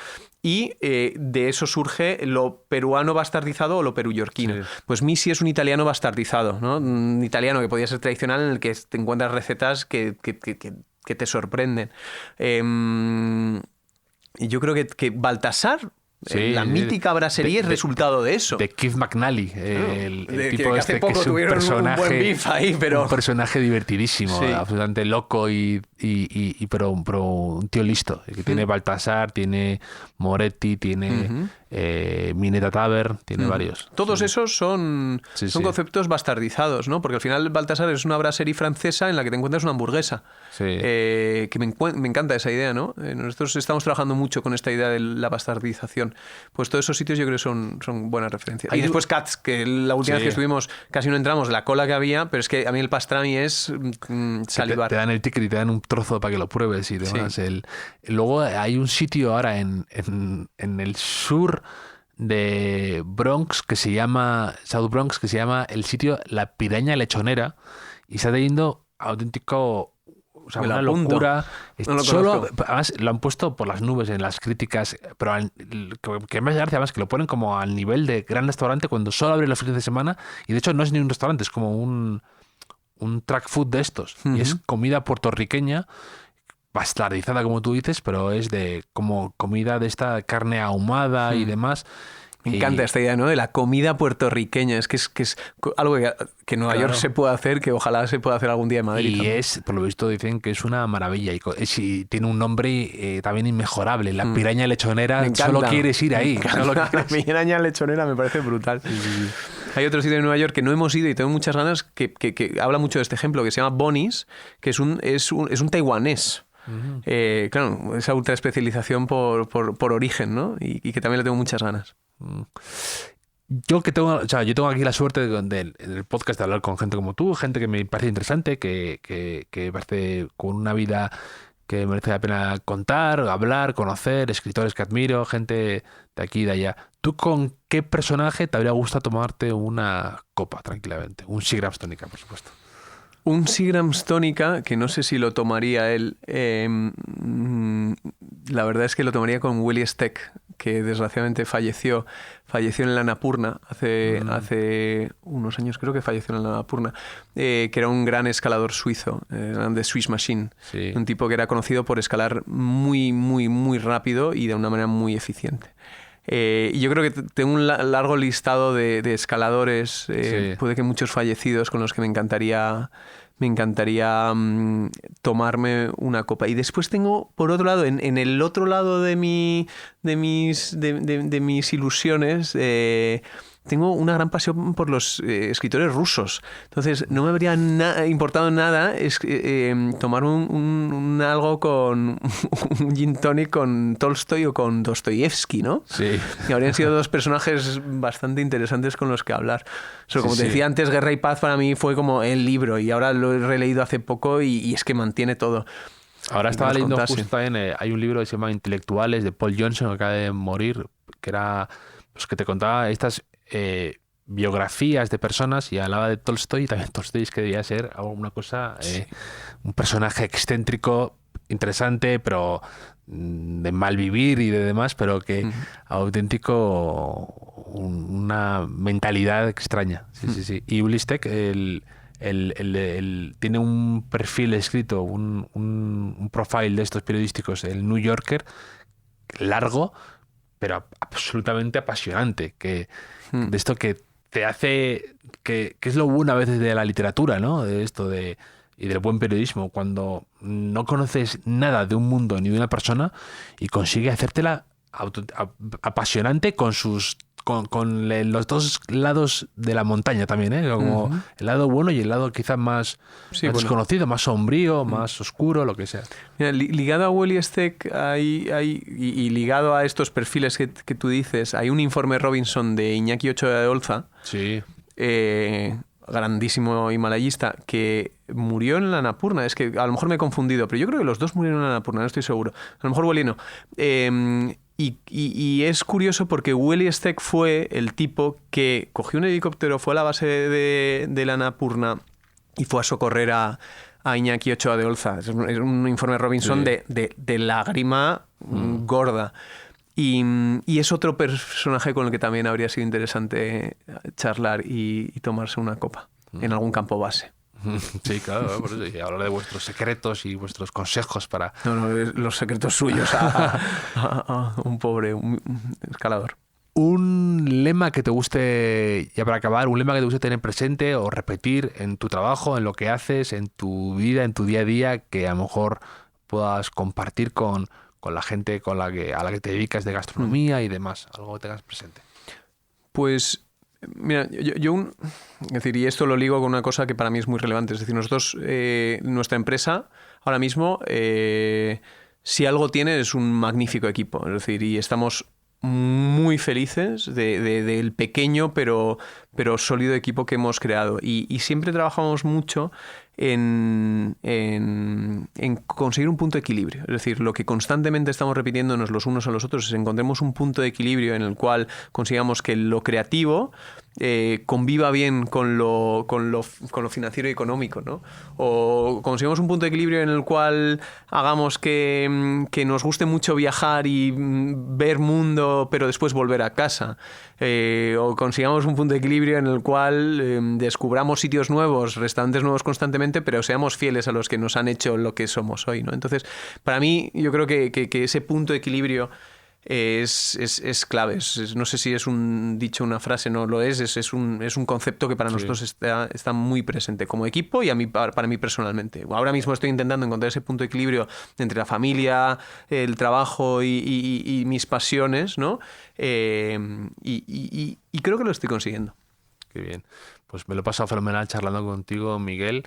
y de eso surge lo peruano bastardizado o lo peruyorquino. Sí. Pues Missy es un italiano bastardizado, ¿no? Un italiano que podía ser tradicional, en el que te encuentras recetas que te sorprenden. Y yo creo que Baltasar, Sí, la mítica brasserie, es resultado de eso. De Keith McNally, el tipo que este hace poco que es un tuvieron un personaje, buen beef ahí, pero... un personaje divertidísimo, Sí. absolutamente loco pero un tío listo, que tiene Baltasar, tiene Moretti, tiene Minetta Tavern, tiene varios. Todos esos son Sí. conceptos bastardizados, ¿no? Porque al final Baltasar es una brasserie francesa en la que te encuentras una hamburguesa. Sí. Que me encanta esa idea, ¿no? Nosotros estamos trabajando mucho con esta idea de la bastardización. Pues todos esos sitios yo creo que son buenas referencias. Y después Katz, que la última Sí. vez que estuvimos casi no entramos, la cola que había, pero es que a mí el pastrami es salivar. Te dan el ticket y te dan un trozo para que lo pruebes y demás. Sí. Luego hay un sitio ahora en el sur de Bronx que se llama South Bronx, que se llama el sitio La Piraña Lechonera, y está teniendo auténtico, o sea, Me lo una apunto. locura. No lo Solo, conozco. además lo han puesto por las nubes en las críticas, pero que me hace gracia además que lo ponen como al nivel de gran restaurante cuando solo abre los fines de semana, y de hecho no es ni un restaurante, es como un track food de estos. Y es comida puertorriqueña, bastardizada como tú dices, pero es de como comida de esta carne ahumada y demás. Me encanta esta idea, ¿no? De la comida puertorriqueña. Es que es algo que en Nueva Claro. York se puede hacer, que ojalá se pueda hacer algún día en Madrid. Y también. por lo visto dicen que es una maravilla y tiene un nombre también inmejorable. La Piraña Lechonera, Me encanta. solo quieres ir ahí. Me encanta. Solo La quieres- piraña lechonera me parece brutal. Hay otro sitio en Nueva York que no hemos ido y tengo muchas ganas que habla mucho de este ejemplo, que se llama Bonnie's, que es un taiwanés. Claro, esa ultra especialización por origen, ¿no? Y que también le tengo muchas ganas. Yo tengo aquí la suerte del podcast de hablar con gente como tú, gente que me parece interesante, que parece con una vida que merece la pena contar, hablar, conocer, escritores que admiro, gente de aquí y de allá. ¿Tú con qué personaje te habría gustado tomarte una copa tranquilamente? Un Seagrams tónica, por supuesto. Un Seagrams tónica, que no sé si lo tomaría él, la verdad es que lo tomaría con Willie Steck, que desgraciadamente falleció en la Annapurna hace unos años, creo que falleció en la Annapurna, que era un gran escalador suizo, de Swiss Machine, Sí. un tipo que era conocido por escalar muy, muy, muy rápido y de una manera muy eficiente. Y yo creo que tengo un largo listado de escaladores, Sí. puede que muchos fallecidos con los que me encantaría tomarme una copa. Y después tengo, por otro lado, en el otro lado de mis ilusiones, tengo una gran pasión por los escritores rusos. Entonces, no me habría importado nada tomar algo con un gin tonic con Tolstoy o con Dostoyevsky, ¿no? Sí. Y habrían sido dos personajes bastante interesantes con los que hablar. Como te decía antes, Guerra y Paz para mí fue como el libro, y ahora lo he releído hace poco y es que mantiene todo. Ahora estaba leyendo justo también, hay un libro que se llama Intelectuales, de Paul Johnson, que acaba de morir, que era pues, que te contaba estas biografías de personas y hablaba de Tolstoy, y también Tolstoy es que debía ser una cosa, un personaje excéntrico, interesante, pero de mal vivir y de demás, pero que auténtico, una mentalidad extraña. Sí. Y Ulistek, tiene un perfil escrito, un profile de estos periodísticos, el New Yorker, largo, pero absolutamente apasionante, de esto que te hace, que es lo bueno a veces de la literatura, ¿no? De esto y del buen periodismo, cuando no conoces nada de un mundo ni de una persona y consigue hacértela apasionante con los dos lados de la montaña también, ¿eh? Como el lado bueno y el lado quizás más desconocido, más sombrío, más oscuro, lo que sea. Mira, ligado a Woliestek y ligado a estos perfiles que tú dices, hay un informe Robinson de Iñaki Ochoa de Olza, sí. Grandísimo himalayista, que murió en la Annapurna. Es que a lo mejor me he confundido, pero yo creo que los dos murieron en la Annapurna, no estoy seguro. A lo mejor Woli no. Y es curioso porque Woliestek fue el tipo que cogió un helicóptero, fue a la base de la Annapurna y fue a socorrer a Iñaki Ochoa de Olza. Es un informe Robinson de lágrima gorda. Y es otro personaje con el que también habría sido interesante charlar y tomarse una copa en algún campo base. Sí, claro, por eso. Y hablar de vuestros secretos y vuestros consejos para... No, los secretos suyos a un pobre escalador. Un lema que te guste, ya para acabar, un lema que te guste tener presente o repetir en tu trabajo, en lo que haces, en tu vida, en tu día a día, que a lo mejor puedas compartir con la gente a la que te dedicas de gastronomía y demás, algo que tengas presente. Pues, mira, es decir, y esto lo ligo con una cosa que para mí es muy relevante. Es decir, nosotros, nuestra empresa, ahora mismo, si algo tiene, es un magnífico equipo. Es decir, y estamos muy felices del pequeño pero sólido equipo que hemos creado. Y siempre trabajamos mucho en conseguir un punto de equilibrio. Es decir, lo que constantemente estamos repitiéndonos los unos a los otros es encontremos un punto de equilibrio en el cual consigamos que lo creativo conviva bien con lo financiero y económico, ¿no? O consigamos un punto de equilibrio en el cual hagamos que nos guste mucho viajar y ver mundo, pero después volver a casa. O consigamos un punto de equilibrio en el cual descubramos sitios nuevos, restaurantes nuevos constantemente, pero seamos fieles a los que nos han hecho lo que somos hoy, ¿no? Entonces, para mí, yo creo que ese punto de equilibrio es clave. No sé si es un dicho, una frase, no lo es un concepto que para nosotros está muy presente como equipo y para mí personalmente. Ahora mismo estoy intentando encontrar ese punto de equilibrio entre la familia, el trabajo y mis pasiones, ¿no? Y creo que lo estoy consiguiendo. Qué bien. Pues me lo he pasado fenomenal charlando contigo, Miguel.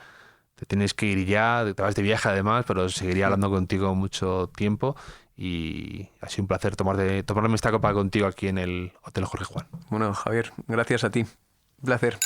Te tienes que ir ya, te vas de viaje además, pero seguiría hablando contigo mucho tiempo. Y ha sido un placer tomarme esta copa contigo aquí en el Hotel Jorge Juan. Bueno, Javier, gracias a ti. Un placer.